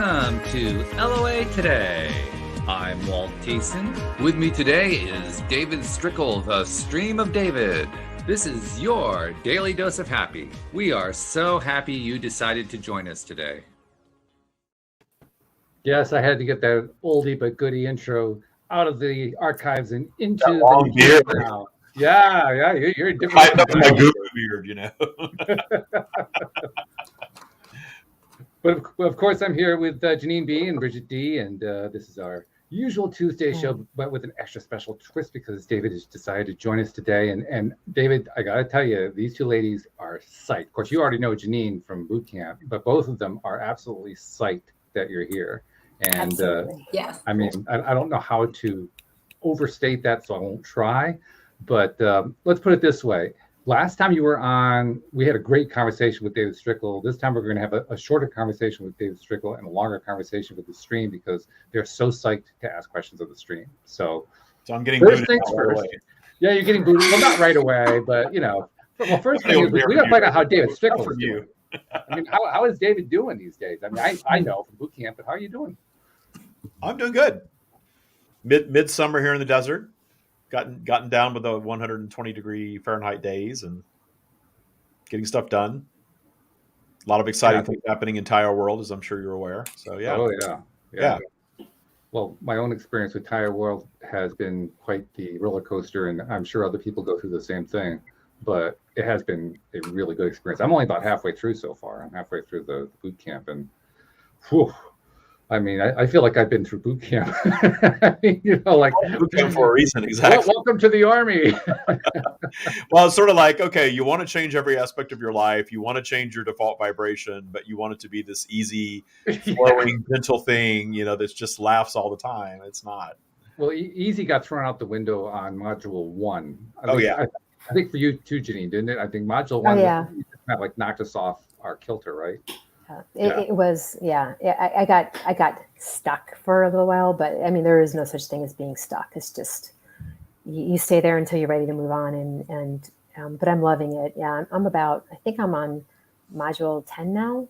Welcome to LOA Today. I'm Walt Thiessen. With me today is David Strickel, the Stream of David. This is your daily dose of happy. We are so happy you decided to join us today. Yes, I had to get that oldie but goodie intro out of the archives and into that long beard now. Yeah, you're a different. I know my guru beard, you know. But of course, I'm here with Janine B and Bridget D, and this is our usual Tuesday show, but with an extra special twist because David has decided to join us today. And David, I gotta tell you, these two ladies are psyched. Of course, you already know Janine from boot camp, but both of them are absolutely psyched that you're here. And yes, I mean, I don't know how to overstate that, so I won't try. But let's put it this way. Last time you were on, we had a great conversation with David Strickel. This time we're going to have a shorter conversation with David Strickel and a longer conversation with the stream because they're so psyched to ask questions of the stream. So I'm getting first booted things right first. away. Yeah, you're getting booted. Well, not right away, but you know. Well, first thing is we got to find out how David Strickel is doing. I mean, how is David doing these days? I mean, I know from boot camp, but how are you doing? I'm doing good. Midsummer here in the desert. Gotten down with the 120 degree Fahrenheit days and getting stuff done. A lot of exciting things happening in Tire World, as I'm sure you're aware. So yeah. Oh yeah. Well, my own experience with Tire World has been quite the roller coaster, and I'm sure other people go through the same thing. But it has been a really good experience. I'm only about halfway through so far. I'm halfway through the boot camp, and whew, I mean, I feel like I've been through boot camp. You know, like boot camp for a reason, exactly. Welcome to the Army. Well, it's sort of like, okay, you want to change every aspect of your life. You want to change your default vibration, but you want it to be this easy, flowing, gentle thing, you know, that just laughs all the time. It's not. Well, easy got thrown out the window on module 1. I think for you too, Janine, didn't it? I think module 1 kind of like knocked us off our kilter, right? It was, I got stuck for a little while, but I mean, there is no such thing as being stuck. It's just, you stay there until you're ready to move on. But I'm loving it. Yeah. I think I'm on module 10 now,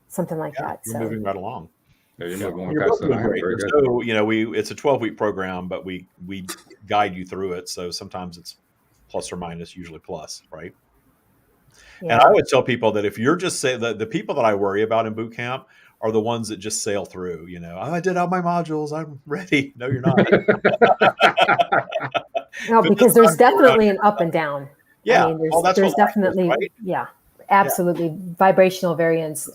something like that. You're moving right along. Yeah, you're moving You're fast both doing enough. great. Very good. So, you know, it's a 12-week program, but we guide you through it. So sometimes it's plus or minus, usually plus, right? Yeah. And I always tell people that if you're just the people that I worry about in boot camp are the ones that just sail through, you know, I did all my modules, I'm ready. No, you're not. No, because there's definitely an up and down. Yeah. I mean, there's definitely, right? Absolutely. Vibrational variance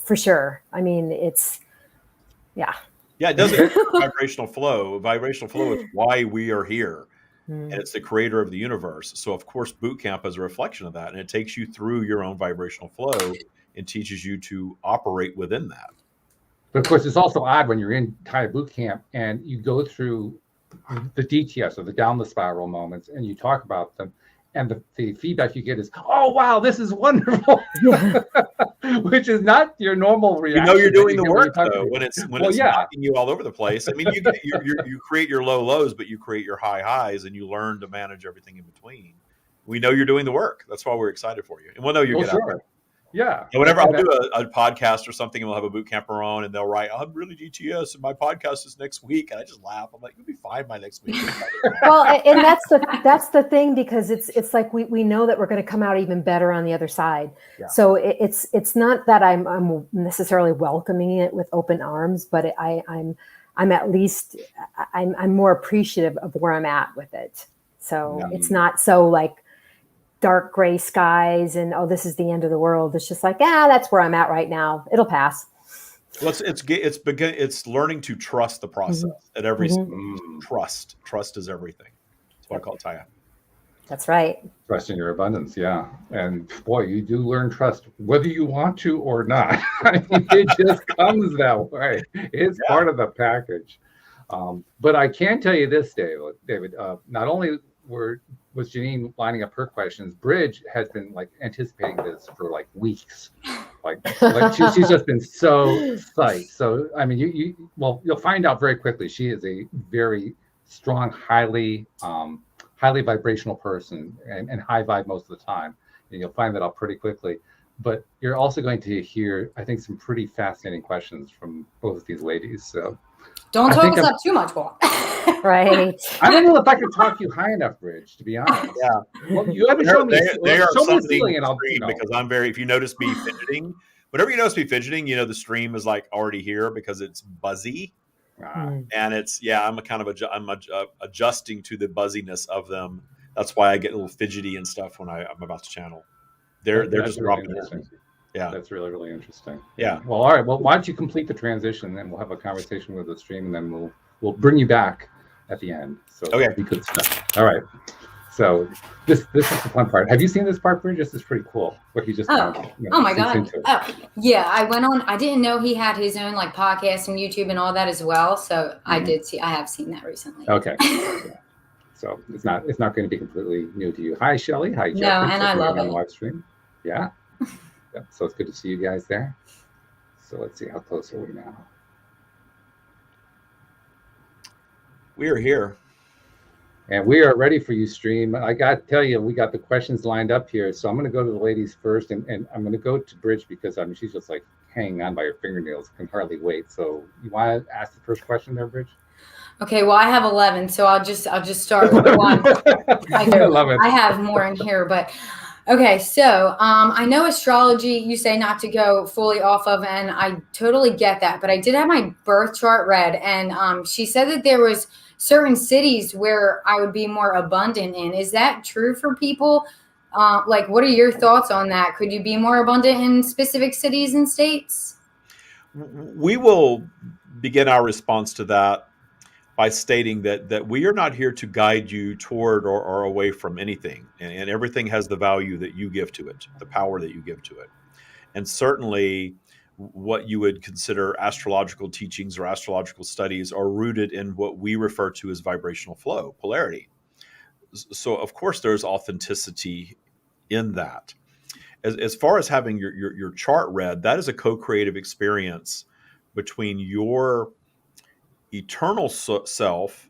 for sure. I mean, it's, Yeah, it doesn't vibrational flow. Vibrational flow is why we are here. And it's the creator of the universe. So, of course, boot camp is a reflection of that. And it takes you through your own vibrational flow and teaches you to operate within that. But, of course, it's also odd when you're in Thai boot camp and you go through the DTS or the down the spiral moments and you talk about them. And the feedback you get is, oh, wow, this is wonderful, which is not your normal reaction. You know you're doing the work, though, when it's knocking you all over the place. I mean, you create your low lows, but you create your high highs, and you learn to manage everything in between. We know you're doing the work. That's why we're excited for you. And we'll know you get out there. Yeah. And whenever I'll do a podcast or something, and we'll have a boot camper on, and they'll write, I'm really DTS, and my podcast is next week. And I just laugh. I'm like, you'll be fine by next week. Well, and that's the thing, because it's like we know that we're going to come out even better on the other side. Yeah. So it's not that I'm necessarily welcoming it with open arms, but I'm at least I'm more appreciative of where I'm at with it. So it's not so like dark gray skies and this is the end of the world. It's just like, that's where I'm at right now. It'll pass. Well, it's learning to trust the process at every trust. Trust is everything. That's what I call it, Taya. That's right. Trust in your abundance, yeah. And boy, you do learn trust whether you want to or not. I mean, it just comes that way. It's part of the package. But I can tell you this, David. Not only was Janine lining up her questions, Bridget has been like anticipating this for like weeks. Like she's just been so psyched. So I mean, you'll find out very quickly. She is a very strong, highly vibrational person and high vibe most of the time. And you'll find that out pretty quickly. but you're also going to hear, I think, some pretty fascinating questions from both of these ladies. So Don't talk us up too much, Walt. Right. I don't know if I can talk you high enough, Bridge, to be honest. Yeah. Well, you haven't shown me. They are Show me the summoning ceiling, and the I'll. stream because I'm very. If you notice me fidgeting, whenever you notice me fidgeting, you know the stream is like already here because it's buzzy, and it's I'm a kind of adjusting to the buzziness of them. That's why I get a little fidgety and stuff when I'm about to channel. They're just really dropping interesting. Yeah, that's really, really interesting. Yeah. Well, all right. Well, why don't you complete the transition, and we'll have a conversation with the stream, and then we'll bring you back at the end. So okay, we could stuff. All right. So this is the fun part. Have you seen this part, Bridge? This is pretty cool. What he just oh my god. Oh yeah, I went on. I didn't know he had his own like podcast and YouTube and all that as well. So I have seen that recently. Okay. Yeah. So it's not going to be completely new to you. Hi, Shelly. Hi, Jeffrey. No, and I love it. On the live stream. Yeah. So it's good to see you guys there. So let's see, how close are we now? We are here. And we are ready for you, stream. I got to tell you, we got the questions lined up here. So I'm going to go to the ladies first, and I'm going to go to Bridge because she's just like hanging on by her fingernails, can hardly wait. So you want to ask the first question there, Bridge? Okay, well, I have 11, so I'll just start with one. I love it. I have more in here, but okay. So I know astrology, you say not to go fully off of, and I totally get that. But I did have my birth chart read, and she said that there was certain cities where I would be more abundant in. Is that true for people? Like, what are your thoughts on that? Could you be more abundant in specific cities and states? We will begin our response to that by stating that we are not here to guide you toward or away from anything. And everything has the value that you give to it, the power that you give to it. And certainly what you would consider astrological teachings or astrological studies are rooted in what we refer to as vibrational flow, polarity. So of course there's authenticity in that. As far as having your chart read, that is a co-creative experience between your eternal self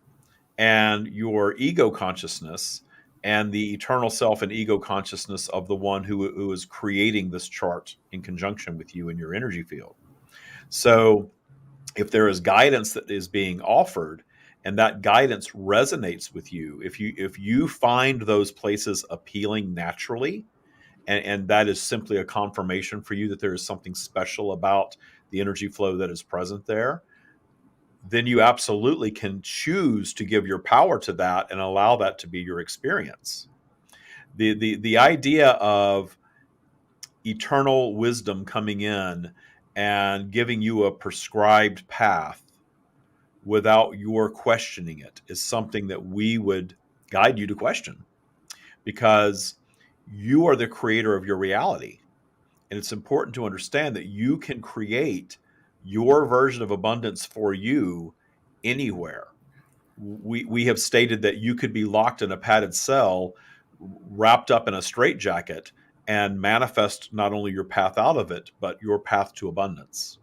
and your ego consciousness, and the eternal self and ego consciousness of the one who is creating this chart in conjunction with you in your energy field. So if there is guidance that is being offered and that guidance resonates with you, if you find those places appealing naturally, and that is simply a confirmation for you that there is something special about the energy flow that is present there, then you absolutely can choose to give your power to that and allow that to be your experience. The idea of eternal wisdom coming in and giving you a prescribed path without your questioning it is something that we would guide you to question, because you are the creator of your reality. And it's important to understand that you can create your version of abundance for you anywhere. We have stated that you could be locked in a padded cell, wrapped up in a straitjacket, and manifest not only your path out of it, but your path to abundance.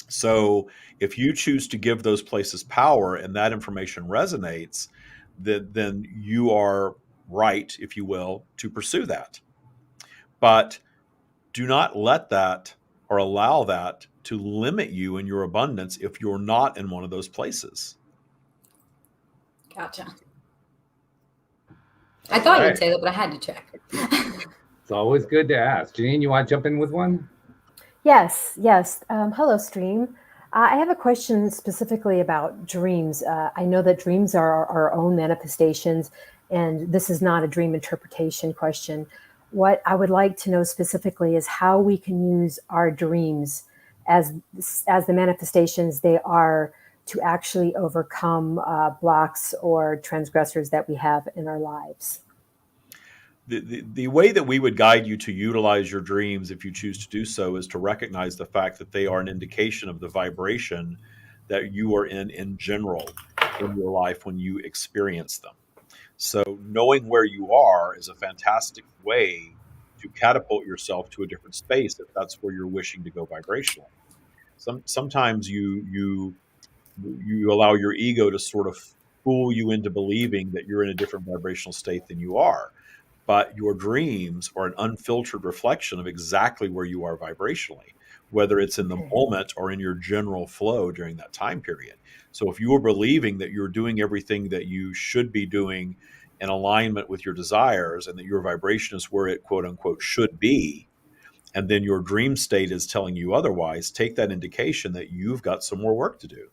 So if you choose to give those places power and that information resonates, then you are right, if you will, to pursue that. But do not let that or allow that to limit you in your abundance if you're not in one of those places. Gotcha. I thought you'd say that, but I had to check. It's always good to ask. Janine, you want to jump in with one? Yes. Hello, stream. I have a question specifically about dreams. I know that dreams are our own manifestations, and this is not a dream interpretation question. What I would like to know specifically is how we can use our dreams as the manifestations they are to actually overcome blocks or transgressors that we have in our lives. The way that we would guide you to utilize your dreams, if you choose to do so, is to recognize the fact that they are an indication of the vibration that you are in general in your life when you experience them. So knowing where you are is a fantastic way to catapult yourself to a different space if that's where you're wishing to go vibrationally. Sometimes you allow your ego to sort of fool you into believing that you're in a different vibrational state than you are. but your dreams are an unfiltered reflection of exactly where you are vibrationally, whether it's in the moment or in your general flow during that time period. So if you are believing that you're doing everything that you should be doing in alignment with your desires and that your vibration is where it quote unquote should be, and then your dream state is telling you otherwise, take that indication that you've got some more work to do.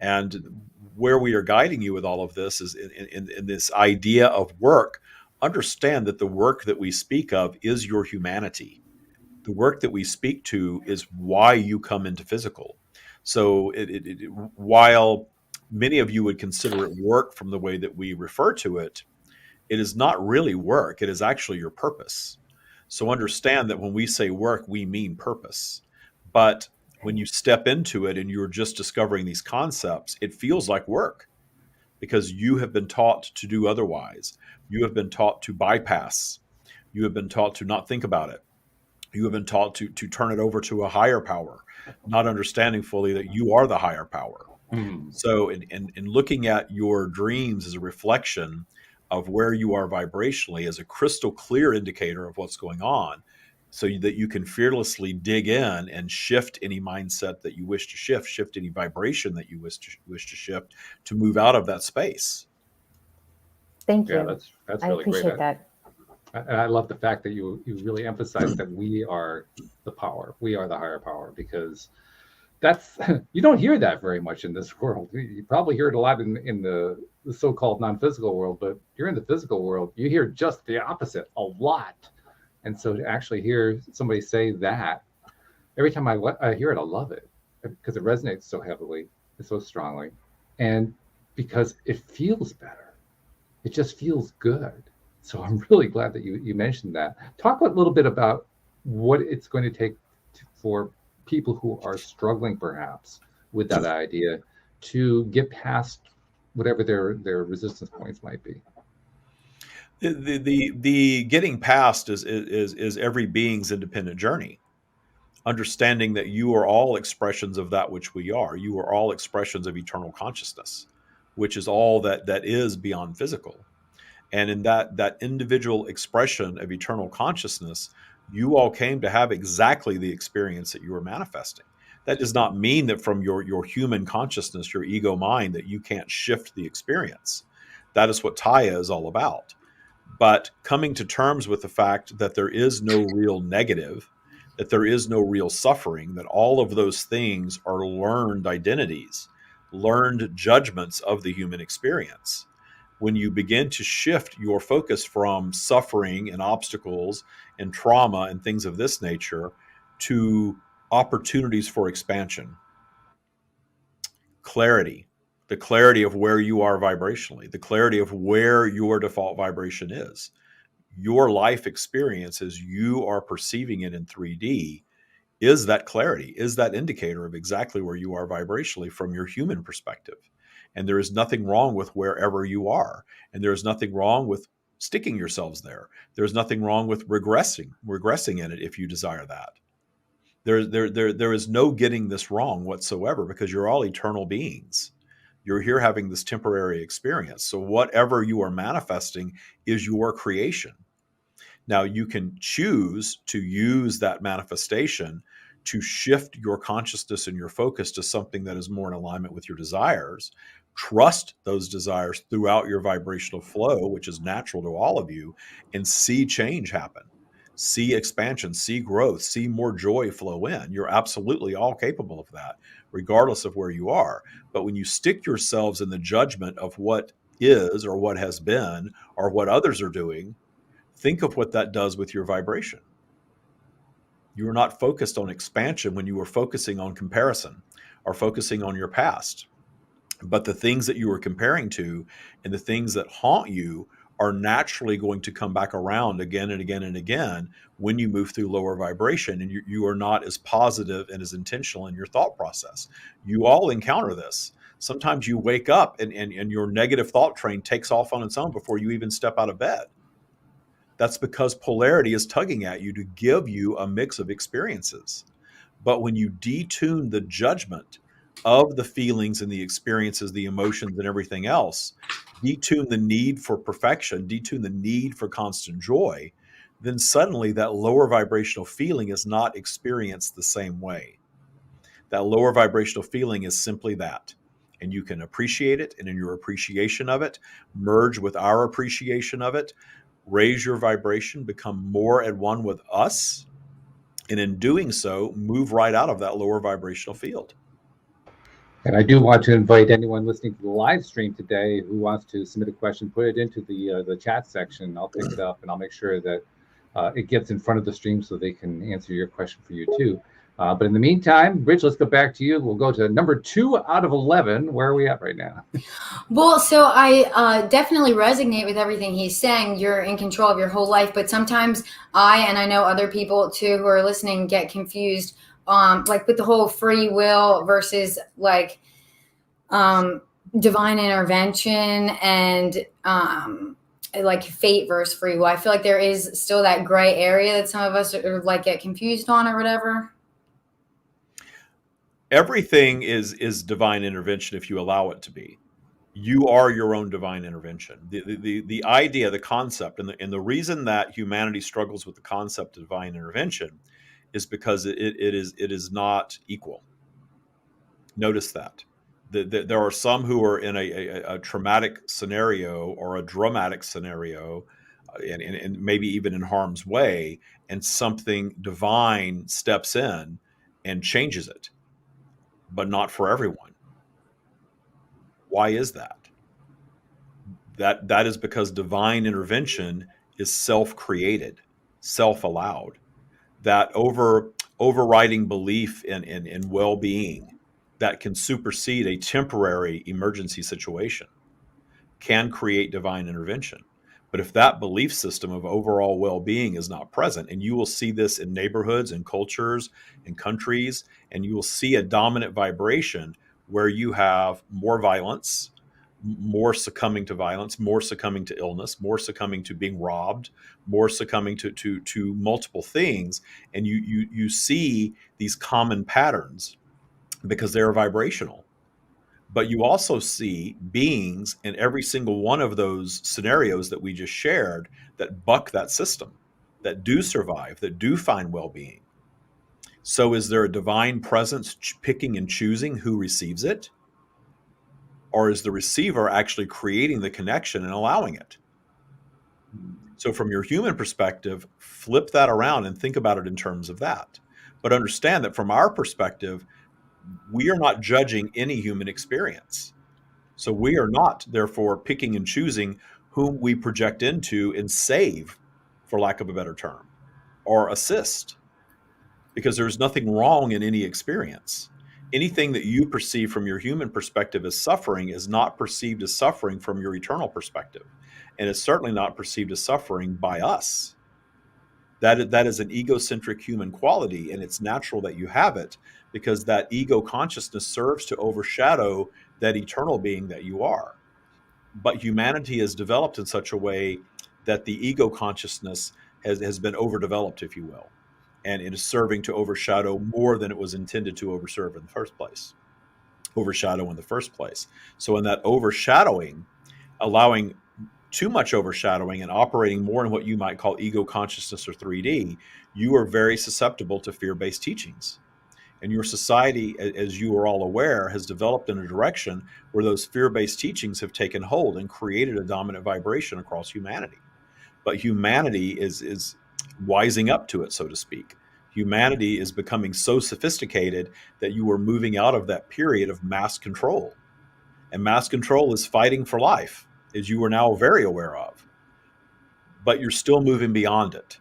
And where we are guiding you with all of this is in this idea of work. Understand that the work that we speak of is your humanity. The work that we speak to is why you come into physical. So while many of you would consider it work from the way that we refer to it, it is not really work. It is actually your purpose. So understand that when we say work, we mean purpose. But when you step into it and you're just discovering these concepts, it feels like work because you have been taught to do otherwise. You have been taught to bypass. You have been taught to not think about it. You have been taught to turn it over to a higher power, not understanding fully that you are the higher power. So in looking at your dreams as a reflection of where you are vibrationally as a crystal clear indicator of what's going on, so that you can fearlessly dig in and shift any mindset that you wish to shift any vibration that you wish to shift to move out of that space. Thank you. Yeah, that's really great. I appreciate that. I love the fact that you really emphasize that we are the power. We are the higher power, because that's you don't hear that very much in this world. You probably hear it a lot in the so-called non-physical world, but you're in the physical world, you hear just the opposite a lot. And so to actually hear somebody say that, every time I hear it, I love it, because it resonates so heavily and so strongly, and because it feels better. It just feels good. So I'm really glad that you mentioned that. Talk a little bit about what it's going to take for people who are struggling perhaps with that idea to get past whatever their resistance points might be. The getting past is every being's independent journey. Understanding that you are all expressions of that which we are. You are all expressions of eternal consciousness, which is all that is beyond physical. And in that individual expression of eternal consciousness, you all came to have exactly the experience that you were manifesting. That does not mean that from your human consciousness, your ego mind, that you can't shift the experience. That is what Taya is all about. But coming to terms with the fact that there is no real negative, that there is no real suffering, that all of those things are learned identities, learned judgments of the human experience. When you begin to shift your focus from suffering and obstacles and trauma and things of this nature to opportunities for expansion, clarity, the clarity of where you are vibrationally, the clarity of where your default vibration is, your life experience as you are perceiving it in 3D, is that clarity, is that indicator of exactly where you are vibrationally from your human perspective. And there is nothing wrong with wherever you are. And there is nothing wrong with sticking yourselves there. There's nothing wrong with regressing in it if you desire that. There is no getting this wrong whatsoever, because you're all eternal beings. You're here having this temporary experience. So whatever you are manifesting is your creation. Now, you can choose to use that manifestation to shift your consciousness and your focus to something that is more in alignment with your desires. Trust those desires throughout your vibrational flow, which is natural to all of you, and see change happen. See expansion, see growth, see more joy flow in. You're absolutely all capable of that, regardless of where you are. But when you stick yourselves in the judgment of what is or what has been or what others are doing, think of what that does with your vibration. You are not focused on expansion when you are focusing on comparison or focusing on your past. But the things that you are comparing to and the things that haunt you are naturally going to come back around again and again and again when you move through lower vibration and you are not as positive and as intentional in your thought process. You all encounter this. Sometimes you wake up and your negative thought train takes off on its own before you even step out of bed. That's because polarity is tugging at you to give you a mix of experiences. But when you detune the judgment of the feelings and the experiences, the emotions and everything else, detune the need for perfection, detune the need for constant joy, then suddenly that lower vibrational feeling is not experienced the same way. That lower vibrational feeling is simply that. And you can appreciate it, and in your appreciation of it, merge with our appreciation of it, raise your vibration, become more at one with us, and in doing so, move right out of that lower vibrational field. And I do want to invite anyone listening to the live stream today who wants to submit a question, put it into the chat section. I'll pick it up and I'll make sure that it gets in front of the stream so they can answer your question for you too. But in the meantime, Bridge, let's go back to you. We'll go to number 2 out of 11. Where are we at right now? Well, so I definitely resonate with everything he's saying. You're in control of your whole life, but sometimes and I know other people too who are listening, get confused, like with the whole free will versus like divine intervention and like fate versus free will. I feel like there is still that gray area that some of us are like get confused on or whatever. Everything is divine intervention if you allow it to be. You are your own divine intervention. The idea, the concept, and the reason that humanity struggles with the concept of divine intervention is because it is not equal. Notice that. There are some who are in a traumatic scenario or a dramatic scenario, and maybe even in harm's way, and something divine steps in and changes it, but not for everyone. Why is that? That is because divine intervention is self-created, self-allowed. That overriding belief in well-being that can supersede a temporary emergency situation can create divine intervention. But if that belief system of overall well-being is not present, and you will see this in neighborhoods and cultures and countries, and you will see a dominant vibration where you have more violence, more succumbing to violence, more succumbing to illness, more succumbing to being robbed, more succumbing to multiple things, and you see these common patterns because they're vibrational. But you also see beings in every single one of those scenarios that we just shared that buck that system, that do survive, that do find well-being. So is there a divine presence picking and choosing who receives it? Or is the receiver actually creating the connection and allowing it? So from your human perspective, flip that around and think about it in terms of that. But understand that from our perspective, we are not judging any human experience. So we are not, therefore, picking and choosing whom we project into and save, for lack of a better term, or assist, because there's nothing wrong in any experience. Anything that you perceive from your human perspective as suffering is not perceived as suffering from your eternal perspective, and it's certainly not perceived as suffering by us. That is an egocentric human quality, and it's natural that you have it because that ego consciousness serves to overshadow that eternal being that you are. But humanity is developed in such a way that the ego consciousness has been overdeveloped, if you will, and it is serving to overshadow more than it was intended to overshadow in the first place. So in that overshadowing, allowing too much overshadowing and operating more in what you might call ego consciousness or 3D, you are very susceptible to fear-based teachings. And your society, as you are all aware, has developed in a direction where those fear-based teachings have taken hold and created a dominant vibration across humanity. But humanity is wising up to it, so to speak. Humanity is becoming so sophisticated that you are moving out of that period of mass control. And mass control is fighting for life, as you are now very aware of. But you're still moving beyond it.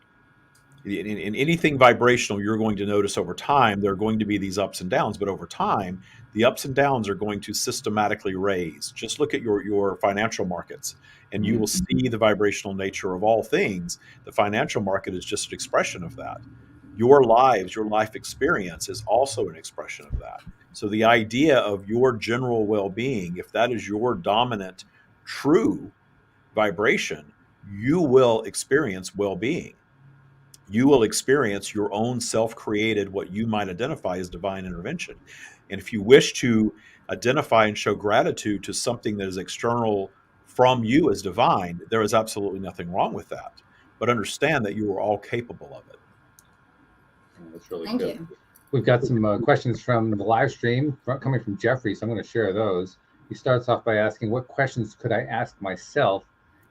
In anything vibrational, you're going to notice over time, there are going to be these ups and downs, but over time, the ups and downs are going to systematically raise. Just look at your financial markets, and you will see the vibrational nature of all things. The financial market is just an expression of that. Your lives, your life experience is also an expression of that. So the idea of your general well-being, if that is your dominant, true vibration, you will experience well-being. you will experience your own self-created, what you might identify as divine intervention. And if you wish to identify and show gratitude to something that is external from you as divine, there is absolutely nothing wrong with that. But understand that you are all capable of it. That's really Thank good. you. We've got some questions from the live stream coming from Jeffrey, so I'm going to share those. He starts off by asking, what questions could I ask myself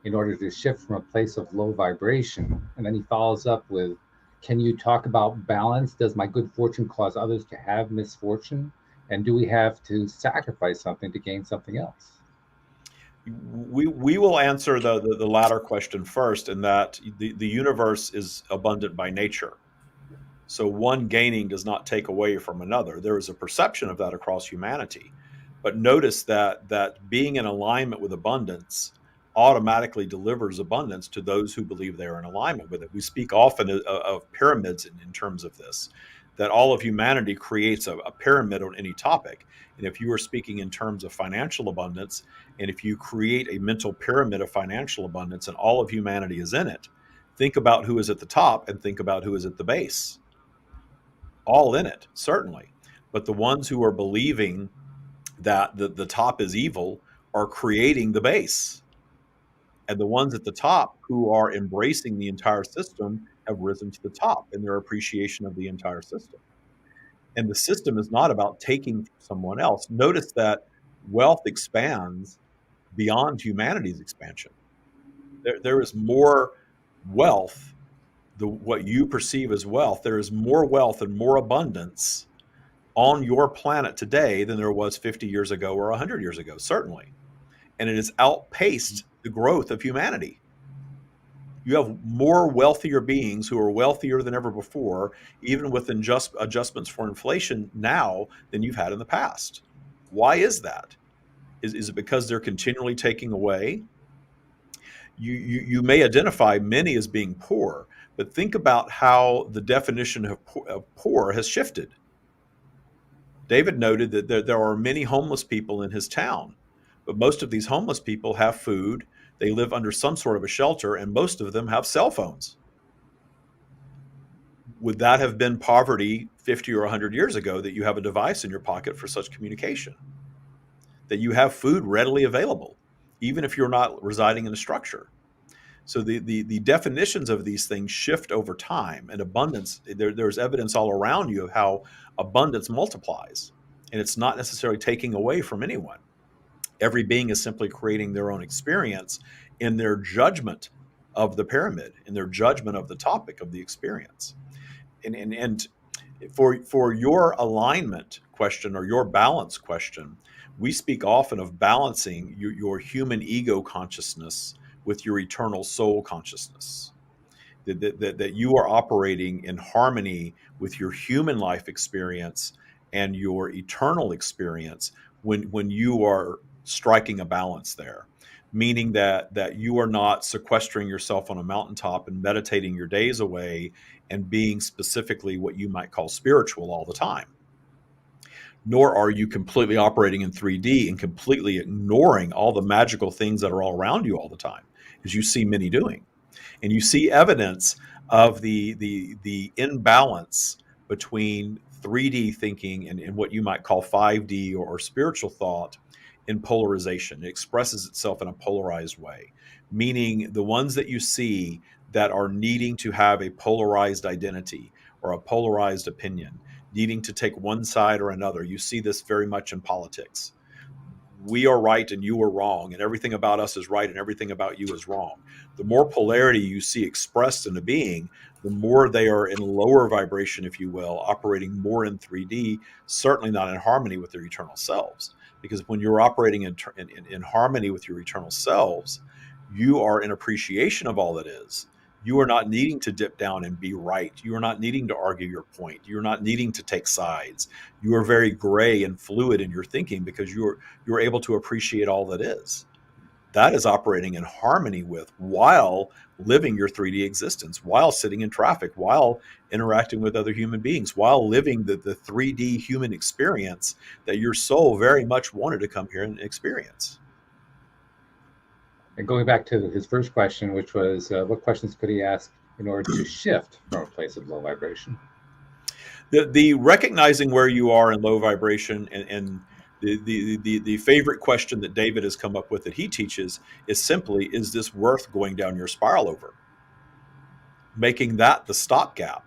in order to shift from a place of low vibration? And then he follows up with, can you talk about balance? Does my good fortune cause others to have misfortune? And do we have to sacrifice something to gain something else? We will answer the latter question first, in that the universe is abundant by nature. So one gaining does not take away from another. There is a perception of that across humanity. But notice that being in alignment with abundance automatically delivers abundance to those who believe they are in alignment with it. We speak often of pyramids in terms of this, that all of humanity creates a pyramid on any topic. And if you are speaking in terms of financial abundance, and if you create a mental pyramid of financial abundance and all of humanity is in it, think about who is at the top and think about who is at the base. All in it, certainly. But the ones who are believing that the top is evil are creating the base. And the ones at the top who are embracing the entire system have risen to the top in their appreciation of the entire system. And the system is not about taking from someone else. Notice that wealth expands beyond humanity's expansion. There is more wealth, what you perceive as wealth, there is more wealth and more abundance on your planet today than there was 50 years ago or 100 years ago, certainly. And it has outpaced the growth of humanity. You have more wealthier beings who are wealthier than ever before, even with adjustments for inflation now, than you've had in the past. Why is that? Is it because they're continually taking away? You may identify many as being poor, but think about how the definition of poor has shifted. David noted that there are many homeless people in his town, but most of these homeless people have food, they live under some sort of a shelter, and most of them have cell phones. Would that have been poverty 50 or 100 years ago, that you have a device in your pocket for such communication? That you have food readily available, even if you're not residing in a structure? So the definitions of these things shift over time, and abundance, there's evidence all around you of how abundance multiplies, and it's not necessarily taking away from anyone. Every being is simply creating their own experience in their judgment of the pyramid, in their judgment of the topic of the experience. And for your alignment question or your balance question, we speak often of balancing your human ego consciousness with your eternal soul consciousness. That you are operating in harmony with your human life experience and your eternal experience when you are striking a balance there. Meaning that you are not sequestering yourself on a mountaintop and meditating your days away and being specifically what you might call spiritual all the time. Nor are you completely operating in 3D and completely ignoring all the magical things that are all around you all the time, as you see many doing. And you see evidence of the imbalance between 3D thinking and what you might call 5D or spiritual thought in polarization. It expresses itself in a polarized way, meaning the ones that you see that are needing to have a polarized identity or a polarized opinion, needing to take one side or another. You see this very much in politics. We are right and you are wrong, and everything about us is right and everything about you is wrong. The more polarity you see expressed in a being, the more they are in lower vibration, if you will, operating more in 3D, certainly not in harmony with their eternal selves. Because when you're operating in harmony with your eternal selves, you are in appreciation of all that is. You are not needing to dip down and be right. You are not needing to argue your point. You're not needing to take sides. You are very gray and fluid in your thinking because you're able to appreciate all that is. That is operating in harmony with, while living your 3D existence, while sitting in traffic, while interacting with other human beings, while living the 3D human experience that your soul very much wanted to come here and experience. And going back to his first question, which was what questions could he ask in order to shift from a place of low vibration? The recognizing where you are in low vibration, and the favorite question that David has come up with that he teaches is simply, is this worth going down your spiral over? Making that the stopgap.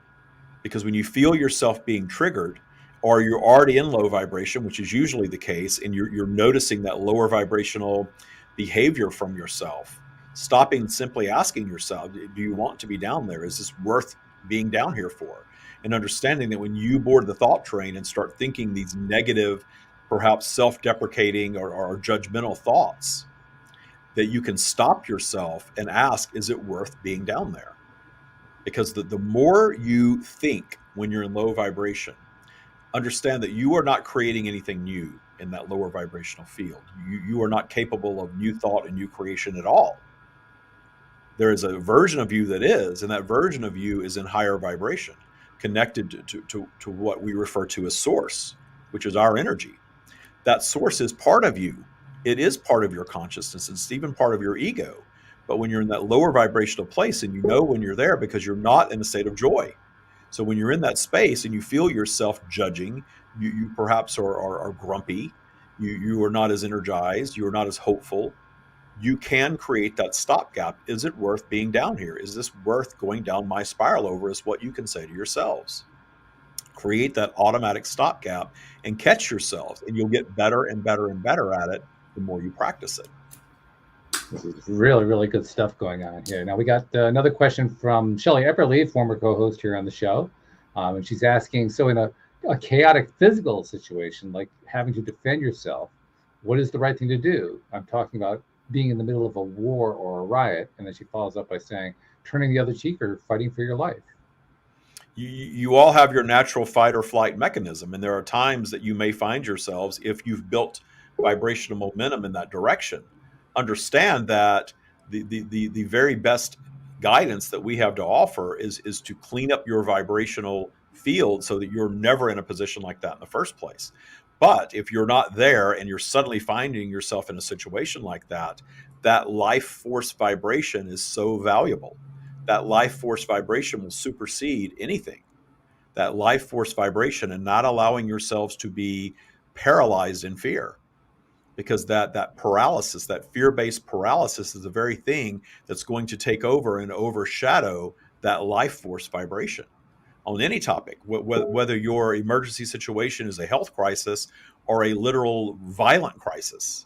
Because when you feel yourself being triggered, or you're already in low vibration, which is usually the case, and you're noticing that lower vibrational behavior from yourself, stopping and simply asking yourself, do you want to be down there? Is this worth being down here for? And understanding that when you board the thought train and start thinking these negative, perhaps self-deprecating or judgmental thoughts, that you can stop yourself and ask, is it worth being down there? Because the more you think when you're in low vibration, understand that you are not creating anything new in that lower vibrational field. You are not capable of new thought and new creation at all. There is a version of you that is, and that version of you is in higher vibration, connected to what we refer to as source, which is our energy. That source is part of you. It is part of your consciousness. It's even part of your ego. But when you're in that lower vibrational place, and you know when you're there because you're not in a state of joy. So when you're in that space and you feel yourself judging, you perhaps are grumpy, you are not as energized, you are not as hopeful, you can create that stopgap. Is it worth being down here? Is this worth going down my spiral over, is what you can say to yourselves. Create that automatic stopgap and catch yourselves, and you'll get better and better and better at it the more you practice it. This is really, really good stuff going on here. Now we got another question from Shelley Epperly, former co-host here on the show. And she's asking, so in a chaotic physical situation, like having to defend yourself, what is the right thing to do? I'm talking about being in the middle of a war or a riot. And then she follows up by saying, turning the other cheek or fighting for your life. You all have your natural fight or flight mechanism. And there are times that you may find yourselves, if you've built vibrational momentum in that direction, understand that the very best guidance that we have to offer is to clean up your vibrational field so that you're never in a position like that in the first place. But if you're not there and you're suddenly finding yourself in a situation like that, that life force vibration is so valuable. That life force vibration will supersede anything. That life force vibration, and not allowing yourselves to be paralyzed in fear. Because that paralysis, that fear-based paralysis, is the very thing that's going to take over and overshadow that life force vibration on any topic, whether your emergency situation is a health crisis or a literal violent crisis.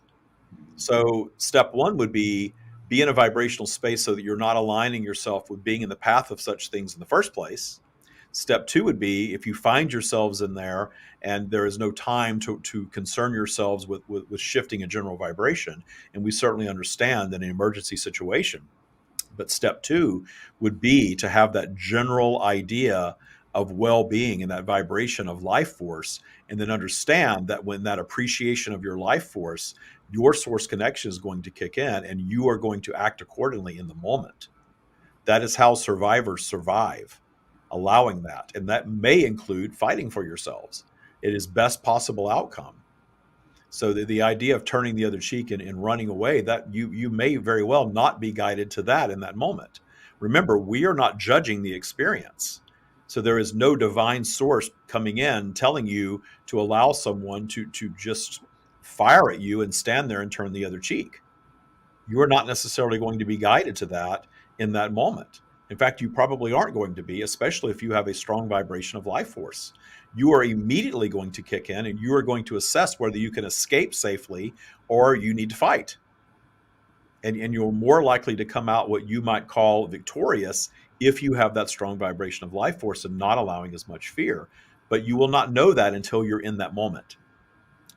So step one would be in a vibrational space so that you're not aligning yourself with being in the path of such things in the first place. Step two would be, if you find yourselves in there and there is no time to concern yourselves with shifting a general vibration, and we certainly understand in an emergency situation. But step two would be to have that general idea of well-being and that vibration of life force, and then understand that when that appreciation of your life force, your source connection is going to kick in and you are going to act accordingly in the moment. That is how survivors survive. Allowing that, and that may include fighting for yourselves. It is best possible outcome. So the idea of turning the other cheek and running away, that you may very well not be guided to that in that moment. Remember, we are not judging the experience. So there is no divine source coming in telling you to allow someone to just fire at you and stand there and turn the other cheek. You are not necessarily going to be guided to that in that moment. In fact, you probably aren't going to be, especially if you have a strong vibration of life force. You are immediately going to kick in and you are going to assess whether you can escape safely or you need to fight. And you're more likely to come out what you might call victorious if you have that strong vibration of life force and not allowing as much fear. But you will not know that until you're in that moment.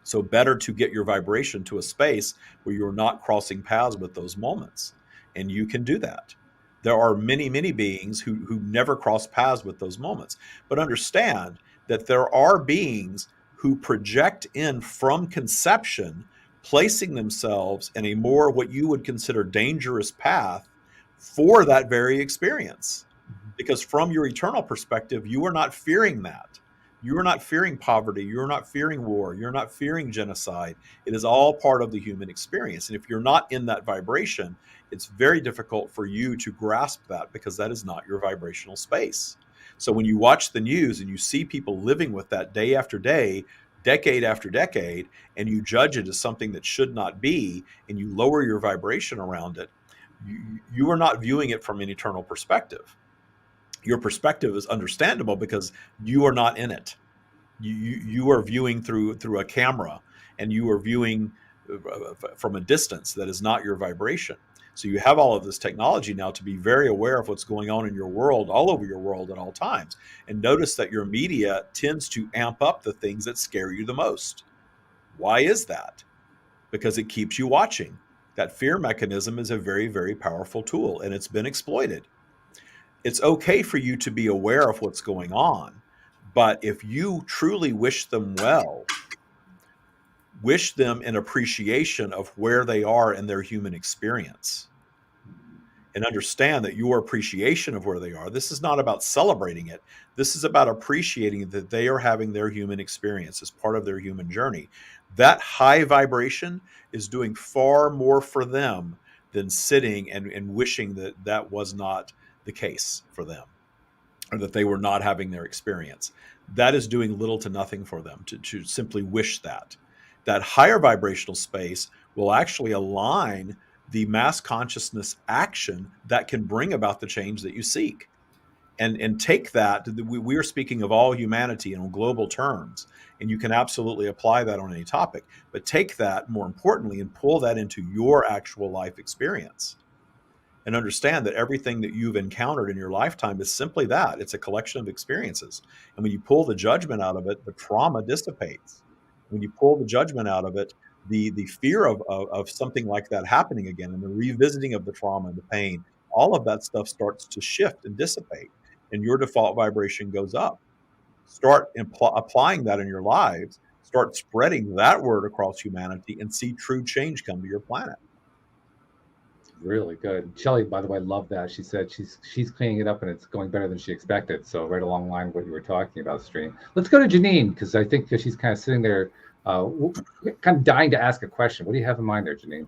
So better to get your vibration to a space where you're not crossing paths with those moments. And you can do that. There are many, many beings who never cross paths with those moments. But understand that there are beings who project in from conception, placing themselves in a more what you would consider dangerous path for that very experience. Because from your eternal perspective, you are not fearing that. You are not fearing poverty. You're not fearing war. You're not fearing genocide. It is all part of the human experience. And if you're not in that vibration, it's very difficult for you to grasp that, because that is not your vibrational space. So when you watch the news and you see people living with that day after day, decade after decade, and you judge it as something that should not be, and you lower your vibration around it, you are not viewing it from an eternal perspective. Your perspective is understandable because you are not in it. You are viewing through a camera, and you are viewing from a distance that is not your vibration. So you have all of this technology now to be very aware of what's going on in your world, all over your world at all times. And notice that your media tends to amp up the things that scare you the most. Why is that? Because it keeps you watching. That fear mechanism is a very, very powerful tool, and it's been exploited. It's okay for you to be aware of what's going on, but if you truly wish them well, wish them in appreciation of where they are in their human experience, and understand that your appreciation of where they are, this is not about celebrating it. This is about appreciating that they are having their human experience as part of their human journey. That high vibration is doing far more for them than sitting and wishing that that was not the case for them, or that they were not having their experience. That is doing little to nothing for them to simply wish that. That higher vibrational space will actually align the mass consciousness action that can bring about the change that you seek. And take that, we are speaking of all humanity in global terms, and you can absolutely apply that on any topic, but take that, more importantly, and pull that into your actual life experience. And understand that everything that you've encountered in your lifetime is simply that. It's a collection of experiences. And when you pull the judgment out of it, the trauma dissipates. When you pull the judgment out of it, the fear of something like that happening again, and the revisiting of the trauma and the pain, all of that stuff starts to shift and dissipate, and your default vibration goes up. Start applying that in your lives. Start spreading that word across humanity, and see true change come to your planet. Really good. Shelly, by the way, love that. She said she's cleaning it up and it's going better than she expected. So right along the line what you were talking about, Stream. Let's go to Janine, because I think that she's kind of sitting there, kind of dying to ask a question. What do you have in mind there, Janine?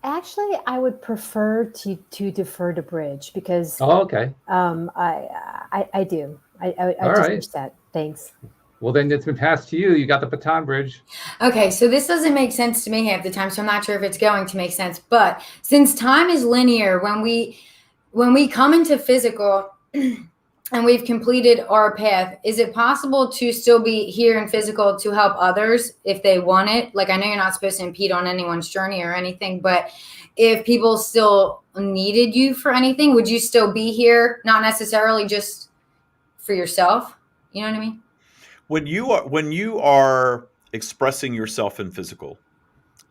Actually, I would prefer to defer to Bridge, because okay. I do. I all just right. wish that. Thanks. Well, then it's been passed to you. You got the baton, Bridge. Okay, so this doesn't make sense to me half the time, so I'm not sure if it's going to make sense. But since time is linear, when we come into physical and we've completed our path, is it possible to still be here in physical to help others if they want it? Like, I know you're not supposed to impede on anyone's journey or anything, but if people still needed you for anything, would you still be here? Not necessarily just for yourself. You know what I mean? When you are expressing yourself in physical,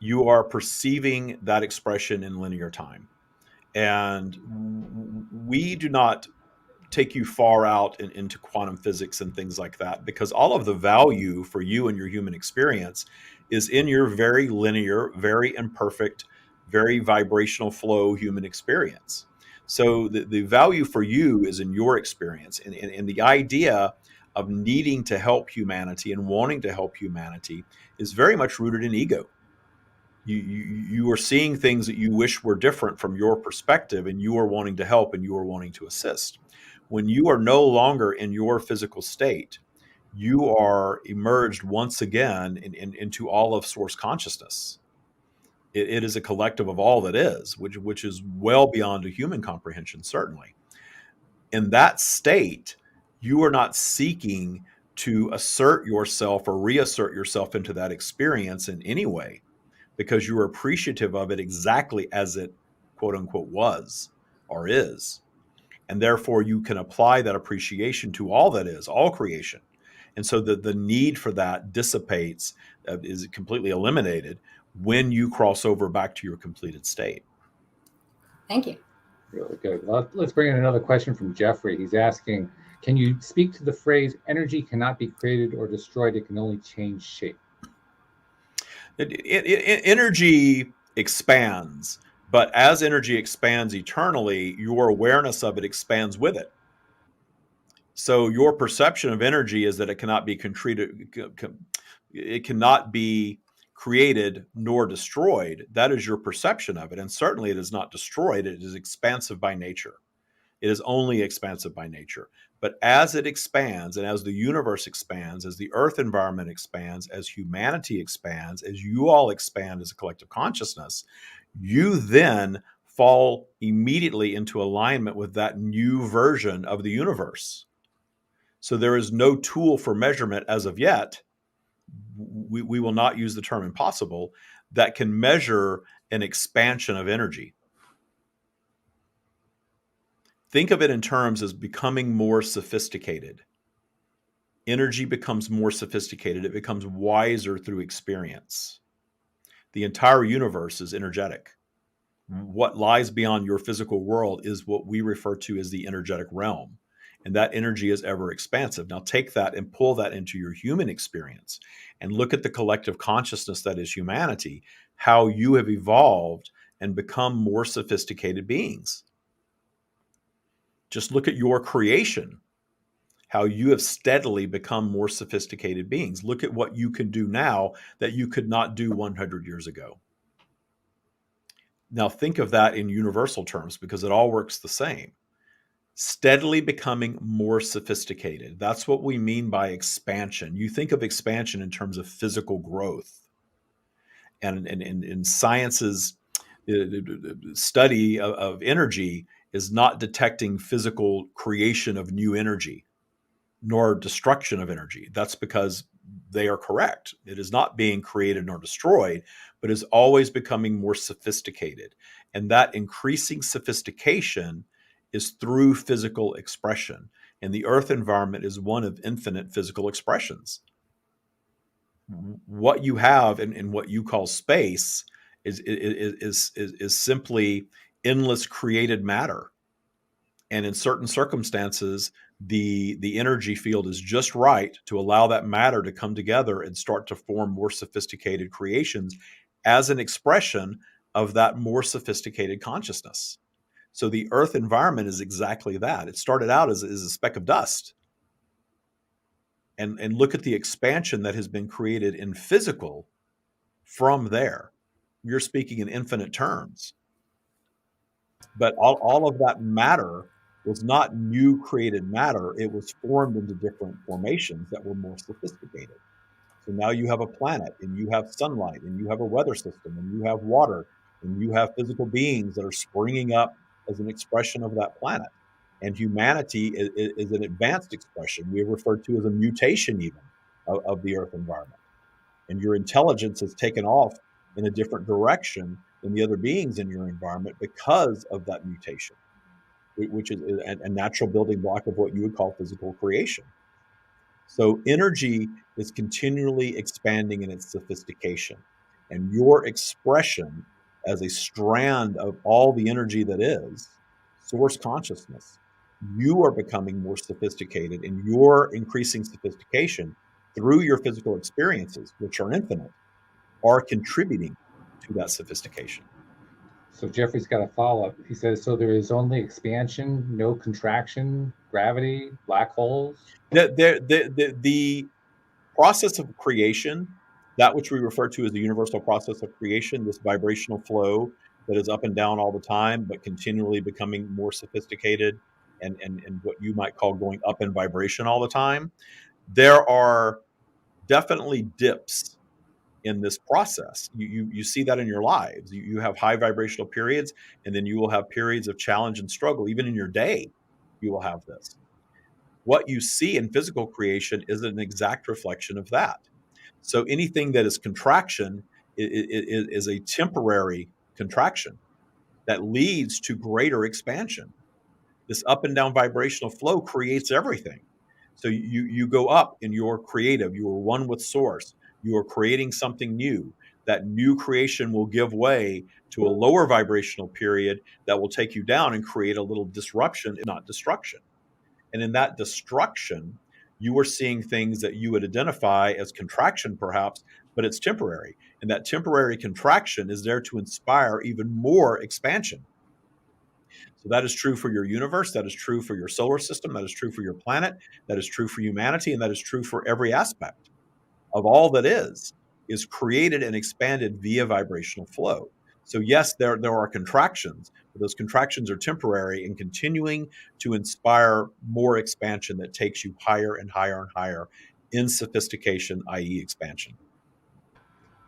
you are perceiving that expression in linear time. And we do not take you far out into quantum physics and things like that, because all of the value for you and your human experience is in your very linear, very imperfect, very vibrational flow human experience. So the value for you is in your experience. And the idea of needing to help humanity and wanting to help humanity is very much rooted in ego. You are seeing things that you wish were different from your perspective, and you are wanting to help and you are wanting to assist. When you are no longer in your physical state, you are emerged once again into all of source consciousness. It is a collective of all that is, which is well beyond a human comprehension, certainly. In that state, you are not seeking to assert yourself or reassert yourself into that experience in any way, because you're appreciative of it exactly as it, quote unquote, was or is. And therefore, you can apply that appreciation to all that is, all creation. And so the need for that dissipates, is completely eliminated when you cross over back to your completed state. Thank you. Really good. Let's bring in another question from Jeffrey. He's asking, can you speak to the phrase, energy cannot be created or destroyed, it can only change shape? Energy expands, but as energy expands eternally, your awareness of it expands with it. So your perception of energy is that it cannot be created nor destroyed. That is your perception of it. And certainly it is not destroyed. It is expansive by nature. It is only expansive by nature. But as it expands, and as the universe expands, as the earth environment expands, as humanity expands, as you all expand as a collective consciousness, you then fall immediately into alignment with that new version of the universe. So there is no tool for measurement as of yet. We will not use the term impossible that can measure an expansion of energy. Think of it in terms as becoming more sophisticated. Energy becomes more sophisticated. It becomes wiser through experience. The entire universe is energetic. What lies beyond your physical world is what we refer to as the energetic realm. And that energy is ever expansive. Now take that and pull that into your human experience and look at the collective consciousness that is humanity, how you have evolved and become more sophisticated beings. Just look at your creation, how you have steadily become more sophisticated beings. Look at what you can do now that you could not do 100 years ago. Now think of that in universal terms because it all works the same. Steadily becoming more sophisticated. That's what we mean by expansion. You think of expansion in terms of physical growth. And in science's study of energy is not detecting physical creation of new energy, nor destruction of energy. That's because they are correct. It is not being created nor destroyed, but is always becoming more sophisticated. And that increasing sophistication is through physical expression. And the earth environment is one of infinite physical expressions. What you have in what you call space is simply endless created matter. And in certain circumstances, the energy field is just right to allow that matter to come together and start to form more sophisticated creations as an expression of that more sophisticated consciousness. So the earth environment is exactly that. It started out as a speck of dust. And look at the expansion that has been created in physical from there. You're speaking in infinite terms. But all of that matter was not new created matter. It was formed into different formations that were more sophisticated. So now you have a planet, and you have sunlight, and you have a weather system, and you have water, and you have physical beings that are springing up as an expression of that planet. And humanity is an advanced expression. We refer to as a mutation even of the earth environment. And your intelligence has taken off in a different direction than the other beings in your environment because of that mutation, which is a natural building block of what you would call physical creation. So energy is continually expanding in its sophistication. And your expression as a strand of all the energy that is source consciousness, you are becoming more sophisticated, and your increasing sophistication through your physical experiences, which are infinite, are contributing to that sophistication. So Jeffrey's got a follow-up. He says, so there is only expansion, no contraction, gravity, black holes? The process of creation, that which we refer to as the universal process of creation, this vibrational flow that is up and down all the time, but continually becoming more sophisticated and what you might call going up in vibration all the time. There are definitely dips in this process. You see that in your lives. You have high vibrational periods, and then you will have periods of challenge and struggle. Even in your day, you will have this. What you see in physical creation is an exact reflection of that. So anything that is contraction is a temporary contraction that leads to greater expansion. This up and down vibrational flow creates everything. So you go up and you're creative, you are one with source, you are creating something new. That new creation will give way to a lower vibrational period that will take you down and create a little disruption, not destruction. And in that destruction, you are seeing things that you would identify as contraction perhaps, but it's temporary. And that temporary contraction is there to inspire even more expansion. So that is true for your universe. That is true for your solar system. That is true for your planet. That is true for humanity. And that is true for every aspect of all that is created and expanded via vibrational flow. So yes, there are contractions, but those contractions are temporary and continuing to inspire more expansion that takes you higher and higher and higher in sophistication, i.e. expansion.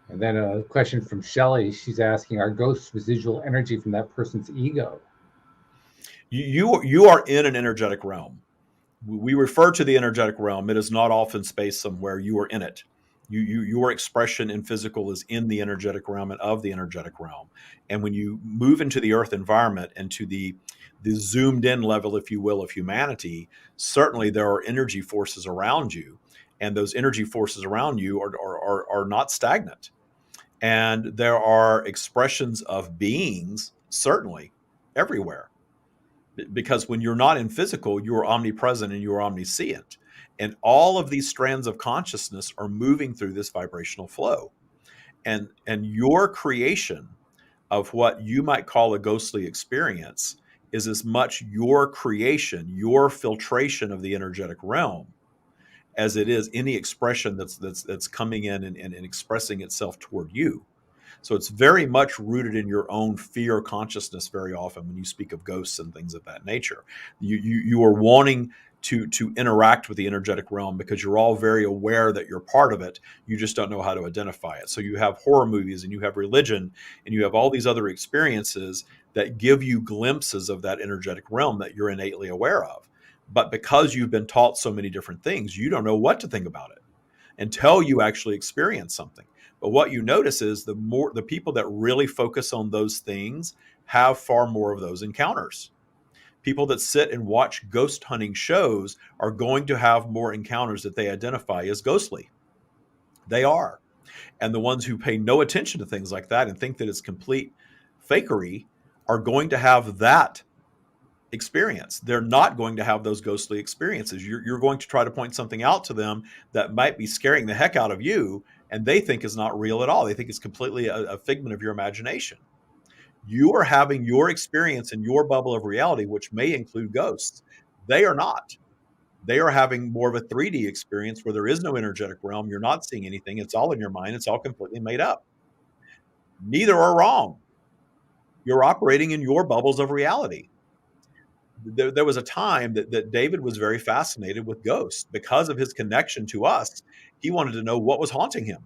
And then a question from Shelley. She's asking, are ghosts residual energy from that person's ego? You are in an energetic realm. We refer to the energetic realm. It is not off in space somewhere. You are in it. Your expression in physical is in the energetic realm and of the energetic realm. And when you move into the earth environment and to the zoomed in level, if you will, of humanity, certainly there are energy forces around you. And those energy forces around you are not stagnant. And there are expressions of beings, certainly, everywhere. Because when you're not in physical, you are omnipresent and you are omniscient. And all of these strands of consciousness are moving through this vibrational flow. And your creation of what you might call a ghostly experience is as much your creation, your filtration of the energetic realm, as it is any expression that's coming in and expressing itself toward you. So it's very much rooted in your own fear consciousness very often when you speak of ghosts and things of that nature. You are wanting to interact with the energetic realm because you're all very aware that you're part of it. You just don't know how to identify it. So you have horror movies and you have religion and you have all these other experiences that give you glimpses of that energetic realm that you're innately aware of. But because you've been taught so many different things, you don't know what to think about it until you actually experience something. But what you notice is the people that really focus on those things have far more of those encounters. People that sit and watch ghost hunting shows are going to have more encounters that they identify as ghostly. They are. And the ones who pay no attention to things like that and think that it's complete fakery are going to have that experience. They're not going to have those ghostly experiences. You're going to try to point something out to them that might be scaring the heck out of you, and they think is not real at all. They think it's completely a figment of your imagination. You are having your experience in your bubble of reality, which may include ghosts. They are not. They are having more of a 3D experience where there is no energetic realm. You're not seeing anything. It's all in your mind. It's all completely made up. Neither are wrong. You're operating in your bubbles of reality. There was a time that David was very fascinated with ghosts because of his connection to us. He wanted to know what was haunting him.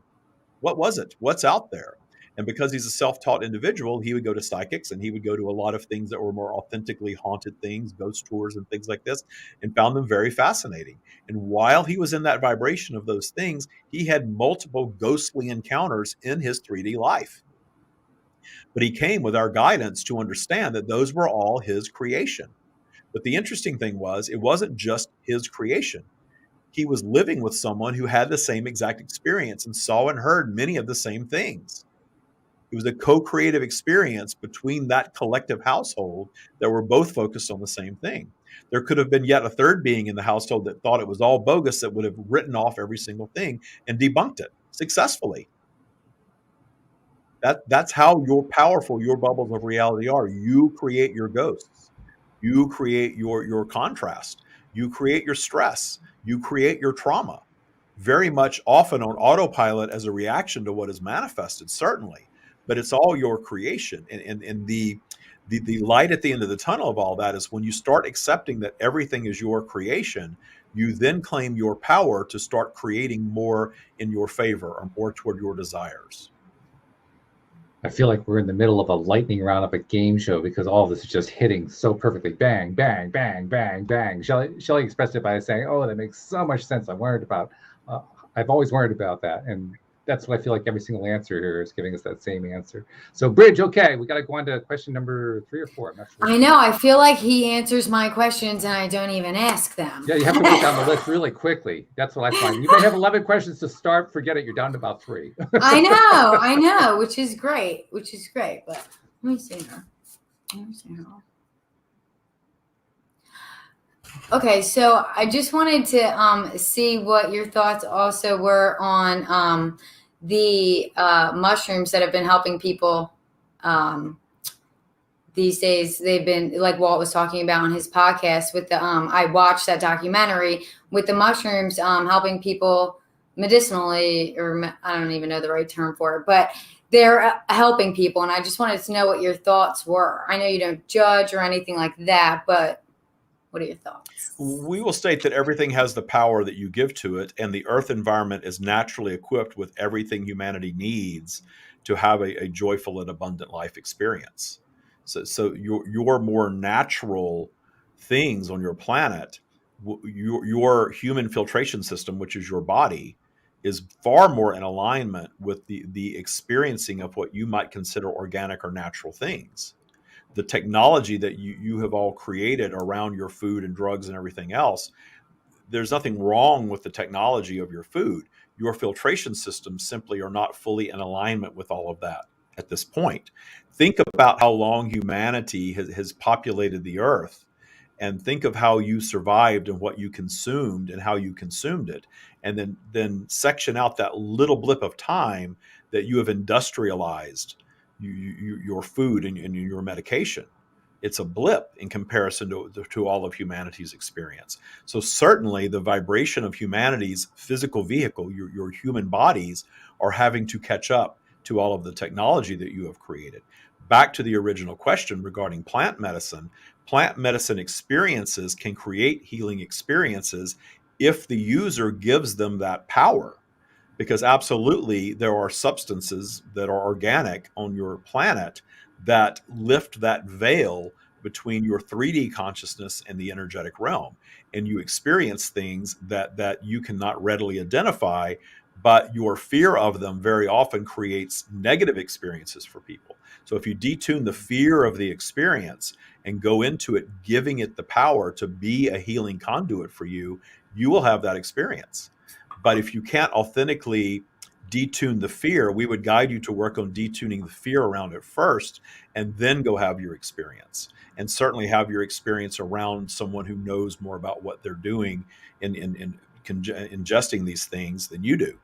What was it? What's out there? And because he's a self-taught individual, he would go to psychics and he would go to a lot of things that were more authentically haunted things, ghost tours and things like this, and found them very fascinating. And while he was in that vibration of those things, he had multiple ghostly encounters in his 3D life. But he came with our guidance to understand that those were all his creation. But the interesting thing was, it wasn't just his creation. He was living with someone who had the same exact experience and saw and heard many of the same things. It was a co-creative experience between that collective household that were both focused on the same thing. There could have been yet a third being in the household that thought it was all bogus, that would have written off every single thing and debunked it successfully. That's how powerful your bubbles of reality are. You create your ghosts. You create your contrast. You create your stress. You create your trauma. Very much often on autopilot as a reaction to what is manifested, certainly. But it's all your creation. And the light at the end of the tunnel of all that is when you start accepting that everything is your creation, you then claim your power to start creating more in your favor or more toward your desires. I feel like we're in the middle of a lightning round of a game show because all of this is just hitting so perfectly. Bang, bang, bang, bang, bang. Shelley expressed it by saying, "Oh, that makes so much sense. I've always worried about that." And that's what I feel like every single answer here is giving us that same answer. So, Bridge, okay, we got to go on to question number 3 or 4. I'm not sure. I know. I feel like he answers my questions and I don't even ask them. Yeah, you have to go down the list really quickly. That's what I find. You may have 11 questions to start. Forget it. You're down to about 3. I know, which is great. But let me see her. Okay, so I just wanted to see what your thoughts also were on the mushrooms that have been helping people these days they've been, like Walt was talking about on his podcast with the, I watched that documentary with the mushrooms, helping people medicinally, or I don't even know the right term for it, but they're helping people. And I just wanted to know what your thoughts were. I know you don't judge or anything like that, but what are your thoughts? We will state that everything has the power that you give to it, and the earth environment is naturally equipped with everything humanity needs to have a joyful and abundant life experience. So your more natural things on your planet, your human filtration system, which is your body, is far more in alignment with the experiencing of what you might consider organic or natural things. The technology that you have all created around your food and drugs and everything else, there's nothing wrong with the technology of your food. Your filtration systems simply are not fully in alignment with all of that at this point. Think about how long humanity has populated the earth, and think of how you survived and what you consumed and how you consumed it. And then section out that little blip of time that you have industrialized your food and your medication. It's a blip in comparison to all of humanity's experience. So certainly the vibration of humanity's physical vehicle, your human bodies, are having to catch up to all of the technology that you have created. Back to the original question regarding plant medicine experiences can create healing experiences if the user gives them that power. Because absolutely, there are substances that are organic on your planet that lift that veil between your 3D consciousness and the energetic realm. And you experience things that you cannot readily identify, but your fear of them very often creates negative experiences for people. So if you detune the fear of the experience and go into it, giving it the power to be a healing conduit for you, you will have that experience. But if you can't authentically detune the fear, we would guide you to work on detuning the fear around it first, and then go have your experience. And certainly have your experience around someone who knows more about what they're doing in ingesting these things than you do.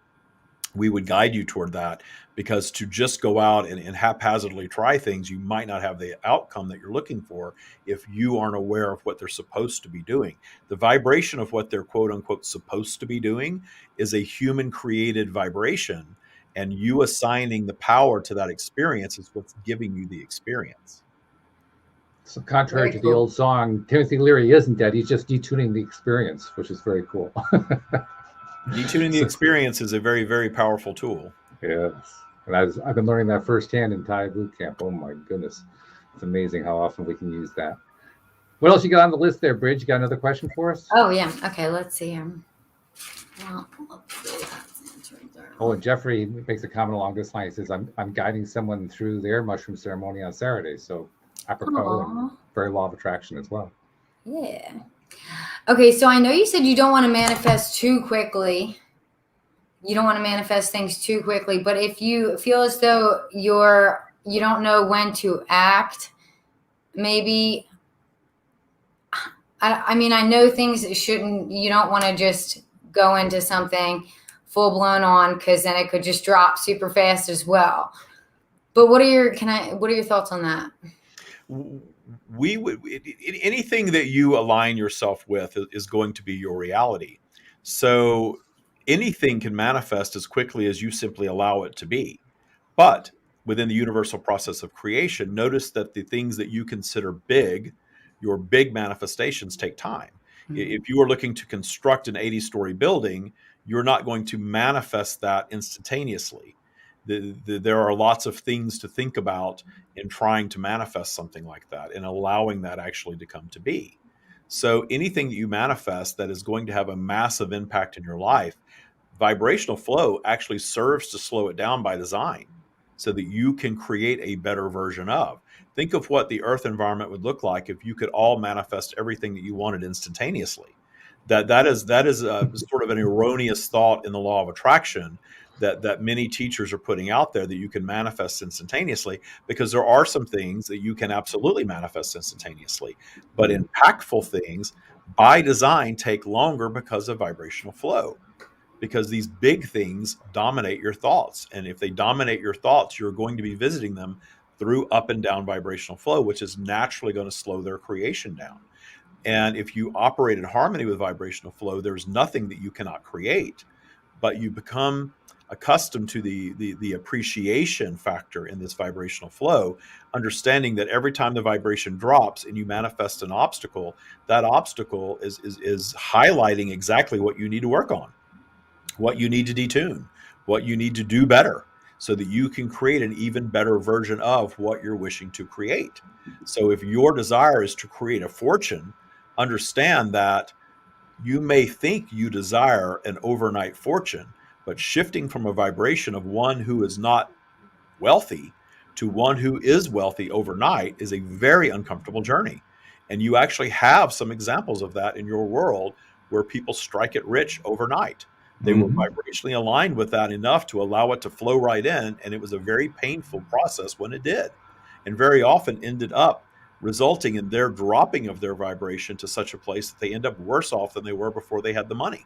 We would guide you toward that, because to just go out and haphazardly try things, you might not have the outcome that you're looking for if you aren't aware of what they're supposed to be doing. The vibration of what they're quote unquote supposed to be doing is a human created vibration, and you assigning the power to that experience is what's giving you the experience. So contrary to the old song, Timothy Leary isn't dead. He's just detuning the experience, which is very cool. Detuning the experience is a very, very powerful tool. Yes. And I've been learning that firsthand in Thai boot camp. Oh my goodness. It's amazing how often we can use that. What else you got on the list there, Bridge? You got another question for us? Oh, yeah. Okay, let's see. Oh, and Jeffrey makes a comment along this line. He says, I'm guiding someone through their mushroom ceremony on Saturday. So apropos and very law of attraction as well. Yeah. Okay, so I know you said you don't want to manifest too quickly. You don't want to manifest things too quickly, but if you feel as though you don't know when to act, maybe, I mean, I know things you don't want to just go into something full blown on, because then it could just drop super fast as well. But what are your thoughts on that? We would, anything that you align yourself with is going to be your reality. So anything can manifest as quickly as you simply allow it to be. But within the universal process of creation, notice that the things that you consider big, your big manifestations, take time. Mm-hmm. If you are looking to construct an 80-story building, you're not going to manifest that instantaneously. There are lots of things to think about in trying to manifest something like that and allowing that actually to come to be. So anything that you manifest that is going to have a massive impact in your life, vibrational flow actually serves to slow it down by design so that you can create a better version of. Think of what the earth environment would look like if you could all manifest everything that you wanted instantaneously. That is a sort of an erroneous thought in the law of attraction that many teachers are putting out there, that you can manifest instantaneously, because there are some things that you can absolutely manifest instantaneously. But impactful things by design take longer because of vibrational flow, because these big things dominate your thoughts. And if they dominate your thoughts, you're going to be visiting them through up and down vibrational flow, which is naturally going to slow their creation down. And if you operate in harmony with vibrational flow, there's nothing that you cannot create, but you become accustomed to the appreciation factor in this vibrational flow, understanding that every time the vibration drops and you manifest an obstacle, that obstacle is highlighting exactly what you need to work on, what you need to detune, what you need to do better, so that you can create an even better version of what you're wishing to create. So if your desire is to create a fortune, understand that you may think you desire an overnight fortune, but shifting from a vibration of one who is not wealthy to one who is wealthy overnight is a very uncomfortable journey. And you actually have some examples of that in your world where people strike it rich overnight. They were vibrationally aligned with that enough to allow it to flow right in. And it was a very painful process when it did, and very often ended up resulting in their dropping of their vibration to such a place that they end up worse off than they were before they had the money.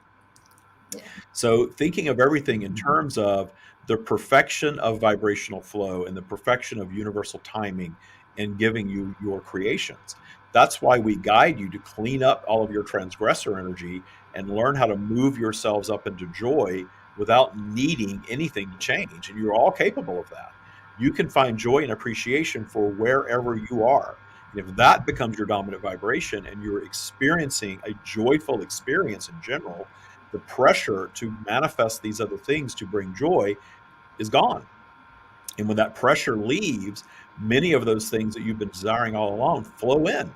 Yeah. So thinking of everything in terms of the perfection of vibrational flow and the perfection of universal timing and giving you your creations. That's why we guide you to clean up all of your transgressor energy and learn how to move yourselves up into joy without needing anything to change. And you're all capable of that. You can find joy and appreciation for wherever you are. And if that becomes your dominant vibration and you're experiencing a joyful experience in general, the pressure to manifest these other things to bring joy is gone. And when that pressure leaves, many of those things that you've been desiring all along flow in.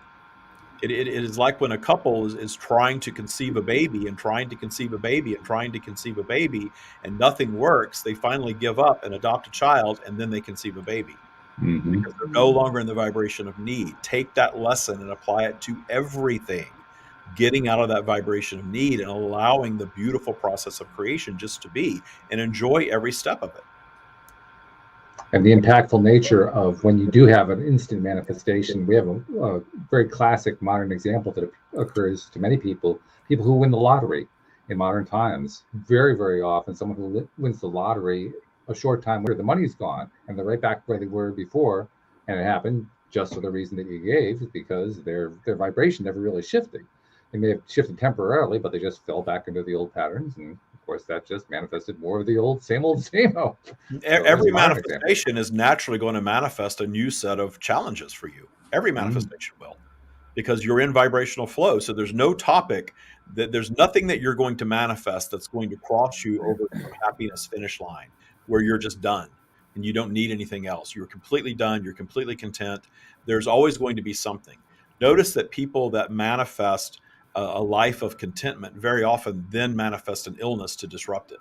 It is like when a couple is trying to conceive a baby and trying to conceive a baby and trying to conceive a baby, and nothing works. They finally give up and adopt a child, and then they conceive a baby. Because they're no longer in the vibration of need. Take that lesson and apply it to everything. Getting out of that vibration of need and allowing the beautiful process of creation just to be, and enjoy every step of it. And the impactful nature of when you do have an instant manifestation. We have a very classic modern example that occurs to many people who win the lottery in modern times. Very, very often, someone who wins the lottery, a short time later, the money's gone, and they're right back where they were before. And it happened just for the reason that you gave, because their vibration never really shifted. They may have shifted temporarily, but they just fell back into the old patterns. And of course, that just manifested more of the old, same old, same old. Every manifestation is naturally going to manifest a new set of challenges for you. Every manifestation will, because you're in vibrational flow. So there's no topic there's nothing that you're going to manifest that's going to cross you over the happiness finish line where you're just done and you don't need anything else. You're completely done. You're completely content. There's always going to be something. Notice that people that manifest a life of contentment very often then manifest an illness to disrupt it.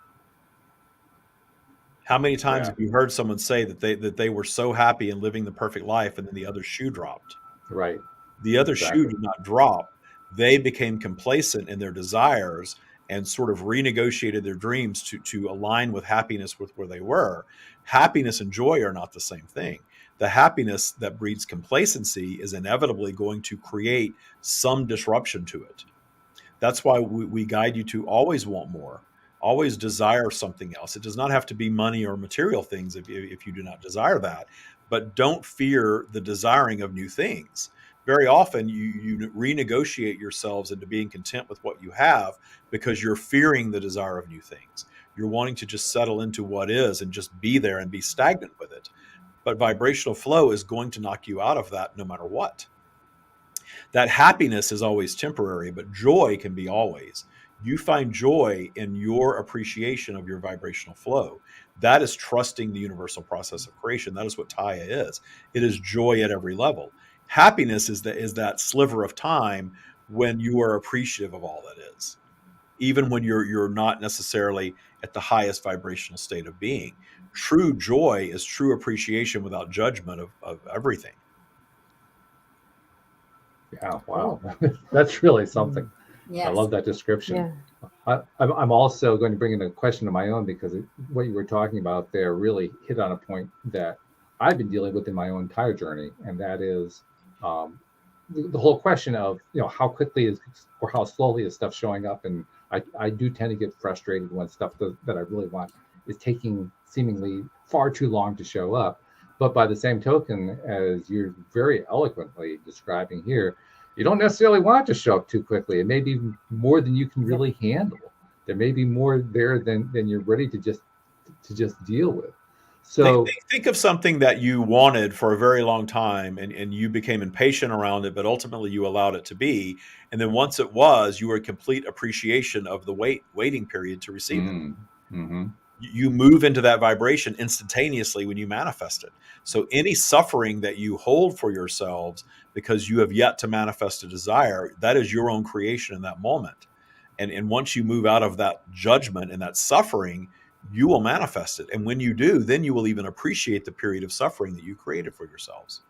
How many times have you heard someone say that they were so happy and living the perfect life, and then the other shoe dropped? Right. The other shoe did not drop. They became complacent in their desires and sort of renegotiated their dreams to align with happiness with where they were. Happiness and joy are not the same thing. The happiness that breeds complacency is inevitably going to create some disruption to it. That's why we guide you to always want more, always desire something else. It does not have to be money or material things if you do not desire that, but don't fear the desiring of new things. Very often you renegotiate yourselves into being content with what you have because you're fearing the desire of new things. You're wanting to just settle into what is and just be there and be stagnant with it. But vibrational flow is going to knock you out of that no matter what. That happiness is always temporary, but joy can be always. You find joy in your appreciation of your vibrational flow. That is trusting the universal process of creation. That is what Taya is. It is joy at every level. Happiness is that sliver of time when you are appreciative of all that is, even when you're not necessarily at the highest vibrational state of being. True joy is true appreciation without judgment of everything. Yeah, wow. That's really something. Yes. I love that description. Yeah. I'm also going to bring in a question of my own, because what you were talking about there really hit on a point that I've been dealing with in my own entire journey, and that is the whole question of, how quickly is or how slowly is stuff showing up. And I do tend to get frustrated when stuff that I really want is taking seemingly far too long to show up. But by the same token, as you're very eloquently describing here, you don't necessarily want it to show up too quickly. It may be more than you can really handle. There may be more there than you're ready to just deal with. So think of something that you wanted for a very long time, and you became impatient around it, but ultimately you allowed it to be. And then once it was, you were in complete appreciation of the waiting period to receive it. Mm-hmm. You move into that vibration instantaneously when you manifest it. So any suffering that you hold for yourselves because you have yet to manifest a desire, that is your own creation in that moment. And once you move out of that judgment and that suffering, you will manifest it. And when you do, then you will even appreciate the period of suffering that you created for yourselves.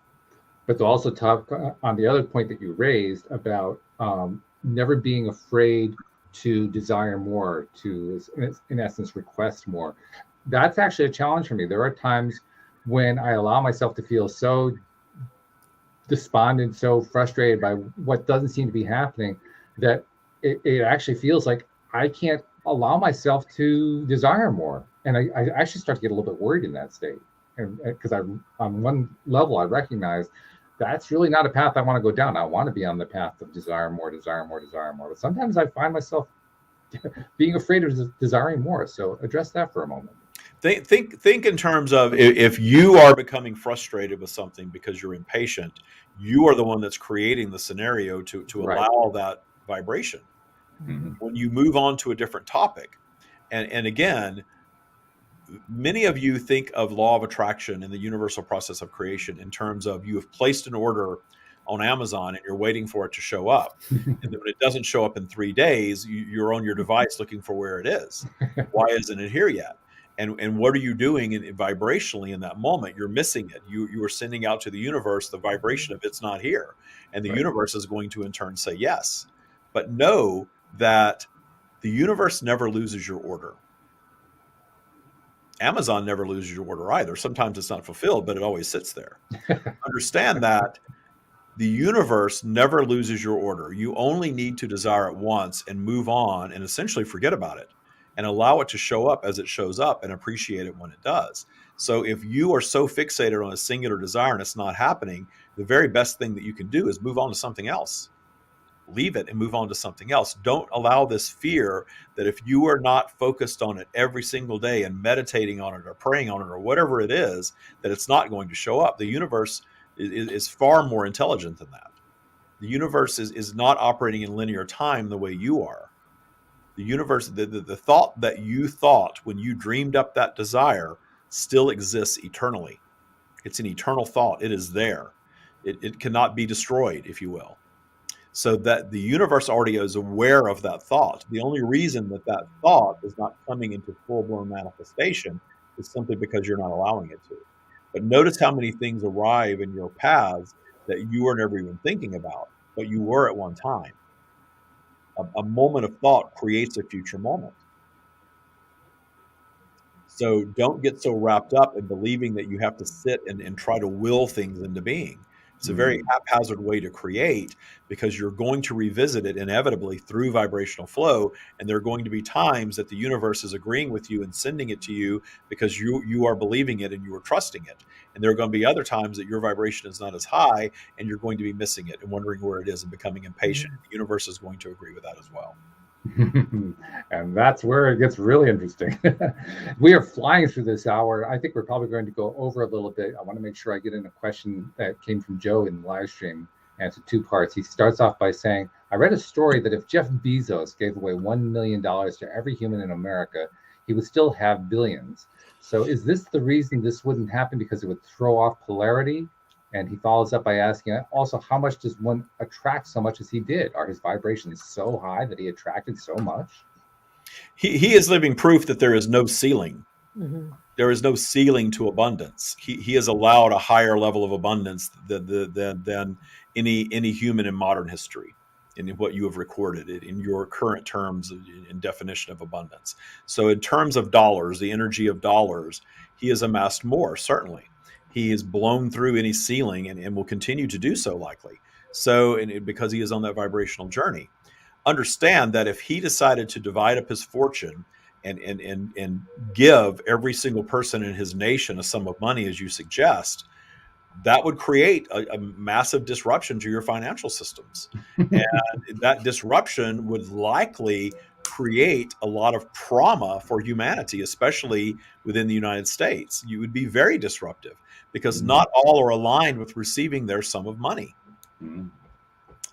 But to also talk on the other point that you raised about never being afraid to desire more, to, in essence, request more. That's actually a challenge for me. There are times when I allow myself to feel so despondent, so frustrated by what doesn't seem to be happening, that it actually feels like I can't allow myself to desire more. And I actually start to get a little bit worried in that state. And because on one level, I recognize that's really not a path I want to go down. I want to be on the path of desire more, desire more, desire more. But sometimes I find myself being afraid of desiring more. So address that for a moment. Think in terms of, if you are becoming frustrated with something because you're impatient, you are the one that's creating the scenario to allow that vibration. Mm-hmm. When you move on to a different topic, and again, many of you think of law of attraction and the universal process of creation in terms of you have placed an order on Amazon and you're waiting for it to show up. And then when it doesn't show up in 3 days, you're on your device looking for where it is. Why isn't it here yet? And what are you doing vibrationally in that moment? You're missing it. You are sending out to the universe the vibration of it's not here. And the universe is going to in turn say yes. But know that the universe never loses your order. Amazon never loses your order either. Sometimes it's not fulfilled, but it always sits there. Understand that the universe never loses your order. You only need to desire it once and move on and essentially forget about it and allow it to show up as it shows up and appreciate it when it does. So if you are so fixated on a singular desire and it's not happening, the very best thing that you can do is move on to something else. Leave it and move on to something else. Don't allow this fear that if you are not focused on it every single day and meditating on it or praying on it or whatever it is, that it's not going to show up. The universe is far more intelligent than that. The universe is not operating in linear time the way you are. The universe, the thought that you thought when you dreamed up that desire still exists eternally. It's an eternal thought. It is there. It cannot be destroyed, if you will. So that the universe already is aware of that thought. The only reason that thought is not coming into full-blown manifestation is simply because you're not allowing it to. But notice how many things arrive in your paths that you were never even thinking about, but you were at one time. A moment of thought creates a future moment. So don't get so wrapped up in believing that you have to sit and try to will things into being. It's a very haphazard way to create, because you're going to revisit it inevitably through vibrational flow. And there are going to be times that the universe is agreeing with you and sending it to you because you are believing it and you are trusting it. And there are going to be other times that your vibration is not as high and you're going to be missing it and wondering where it is and becoming impatient. The universe is going to agree with that as well. And that's where it gets really interesting. We are flying through this hour. I think we're probably going to go over a little bit. I want to make sure I get in a question that came from Joe in the live stream, and it's 2 parts. He starts off by saying, I read a story that if Jeff Bezos gave away $1 million to every human in America, he would still have billions. So is this the reason this wouldn't happen, because it would throw off polarity? And he follows up by asking, also, how much does one attract so much as he did? Are his vibrations so high that he attracted so much? He is living proof that there is no ceiling. Mm-hmm. There is no ceiling to abundance. He has allowed a higher level of abundance than any human in modern history, in what you have recorded in your current terms and definition of abundance. So in terms of dollars, the energy of dollars, he has amassed more, certainly. He has blown through any ceiling and will continue to do so likely. So because he is on that vibrational journey. Understand that if he decided to divide up his fortune and give every single person in his nation a sum of money, as you suggest, that would create a massive disruption to your financial systems. And that disruption would likely create a lot of trauma for humanity, especially within the United States. You would be very disruptive because not all are aligned with receiving their sum of money.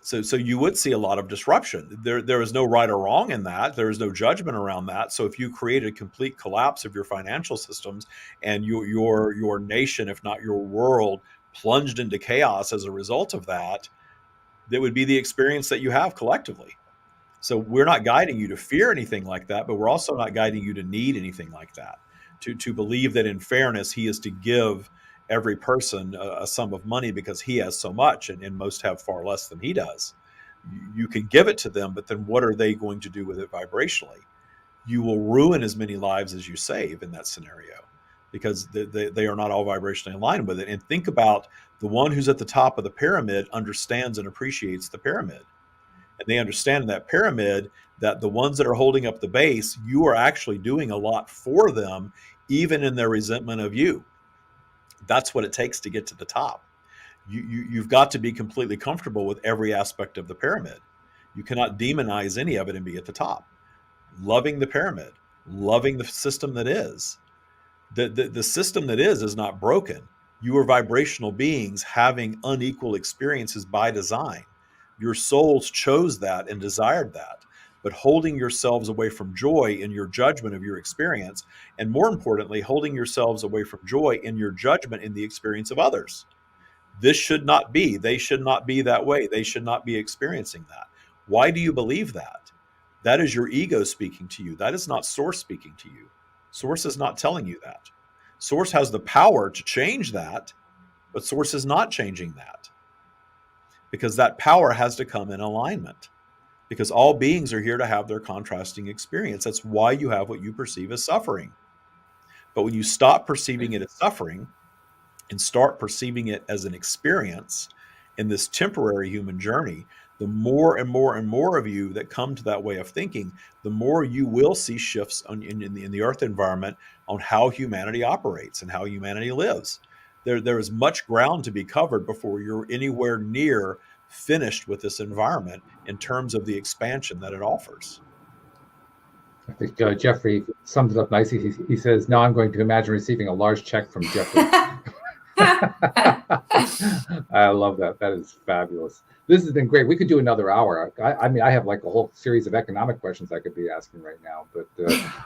So you would see a lot of disruption. There is no right or wrong in that. There is no judgment around that. So if you create a complete collapse of your financial systems and your nation, if not your world, plunged into chaos as a result of that, that would be the experience that you have collectively. So we're not guiding you to fear anything like that, but we're also not guiding you to need anything like that. To believe that in fairness, he is to give every person a sum of money because he has so much, and most have far less than he does. You can give it to them, but then what are they going to do with it vibrationally? You will ruin as many lives as you save in that scenario because they are not all vibrationally aligned with it. And think about the one who's at the top of the pyramid understands and appreciates the pyramid. And they understand in that pyramid that the ones that are holding up the base, you are actually doing a lot for them, even in their resentment of you. That's what it takes to get to the top. You've got to be completely comfortable with every aspect of the pyramid. You cannot demonize any of it and be at the top. Loving the pyramid, loving the system that is. The system that is not broken. You are vibrational beings having unequal experiences by design. Your souls chose that and desired that. But holding yourselves away from joy in your judgment of your experience, and more importantly, holding yourselves away from joy in your judgment in the experience of others. This should not be. They should not be that way. They should not be experiencing that. Why do you believe that? That is your ego speaking to you. That is not Source speaking to you. Source is not telling you that. Source has the power to change that, but Source is not changing that. Because that power has to come in alignment. Because all beings are here to have their contrasting experience. That's why you have what you perceive as suffering. But when you stop perceiving it as suffering and start perceiving it as an experience in this temporary human journey, the more and more and more of you that come to that way of thinking, the more you will see shifts in the earth environment on how humanity operates and how humanity lives. There is much ground to be covered before you're anywhere near finished with this environment in terms of the expansion that it offers. I think Jeffrey summed it up nicely. He says, now I'm going to imagine receiving a large check from Jeffrey. I love that. That is fabulous. This has been great. We could do another hour. I mean, I have like a whole series of economic questions I could be asking right now, but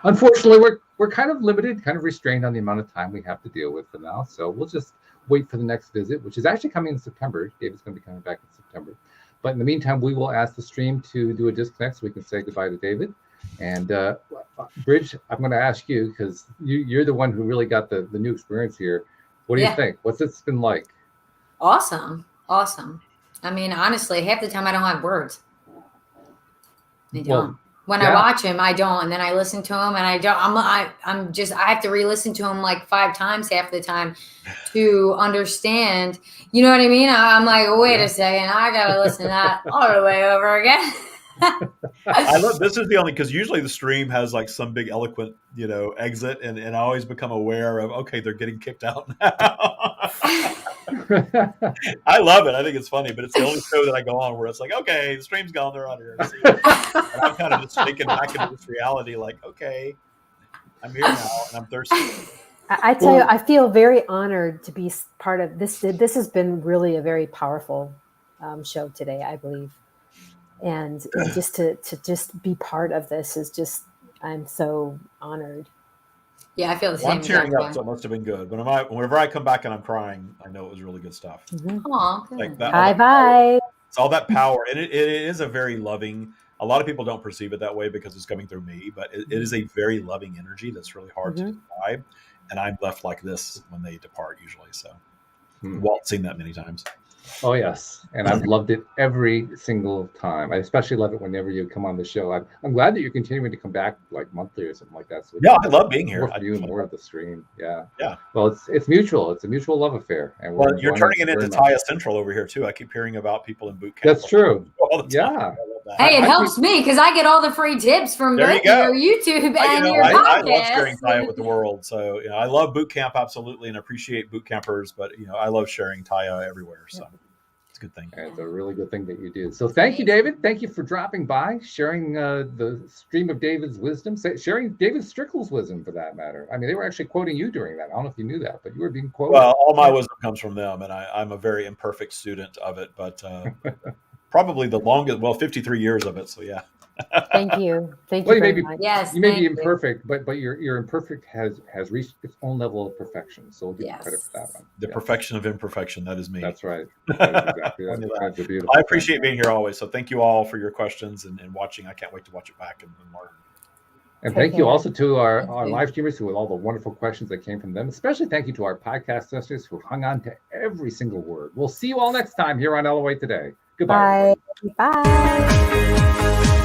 unfortunately, we're kind of limited, kind of restrained on the amount of time we have to deal with for now. So we'll just wait for the next visit, which is actually coming in September. David's going to be coming back in September. But in the meantime, we will ask the stream to do a disconnect so we can say goodbye to David. And Bridge, I'm going to ask you because you're the one who really got the new experience here. What do you think? What's it been like? Awesome. I mean, honestly, half the time I don't have words. I don't. Well, when I watch him, I don't, and then I listen to him, and I don't. I have to re-listen to him like 5 times half the time to understand. You know what I mean? I'm like, wait a second, I gotta listen to that all the way over again. I love this is the only because usually the stream has like some big eloquent exit, and I always become aware of okay, they're getting kicked out now. I love it. I think it's funny, but it's the only show that I go on where it's like, okay, the stream's gone, they're out here. And I'm kind of just thinking back into this reality, like, okay, I'm here now and I'm thirsty. I tell you, I feel very honored to be part of this. This has been really a very powerful show today, I believe. And just to just be part of this is just, I'm so honored. Yeah, I feel the same. I'm tearing up, so it must have been good. But whenever I come back and I'm crying, I know it was really good stuff. Mm-hmm. Aww, like that, bye. It's all that power. And it is a very loving, a lot of people don't perceive it that way because it's coming through me, but it is a very loving energy that's really hard to describe. And I'm left like this when they depart usually. So Walt's seen that many times. Oh, yes. And I've loved it every single time. I especially love it whenever you come on the show. I'm glad that you're continuing to come back like monthly or something like that. So yeah, I love being here. More for you and more of the stream. Yeah. Yeah. Well, it's mutual. It's a mutual love affair. And well, you're turning it into Taya Central over here, too. I keep hearing about people in boot camp. That's true. All the time. Yeah. Hey, it helps me because I get all the free tips from both your YouTube and your podcast. I love sharing Taya with the world. So I love boot camp absolutely, and appreciate boot campers. But I love sharing Taya everywhere. So it's a good thing. It's a really good thing that you do. So thank you, David. Thank you for dropping by, sharing the stream of David's wisdom, sharing David Strickel's wisdom for that matter. I mean, they were actually quoting you during that. I don't know if you knew that, but you were being quoted. Well, all my wisdom comes from them, and I'm a very imperfect student of it, but probably the longest, 53 years of it. So yeah. Thank you. Thank you very much. Yes, you may be imperfect, but your imperfect has reached its own level of perfection. So we'll give you credit for that one. The perfection of imperfection. That is me. That's right. That is exactly that's a beautiful. I appreciate being here always. So thank you all for your questions and watching. I can't wait to watch it back and learn. And thank you also to our live streamers with all the wonderful questions that came from them. Especially thank you to our podcast listeners who hung on to every single word. We'll see you all next time here on LOA Today. Goodbye. Bye. Bye.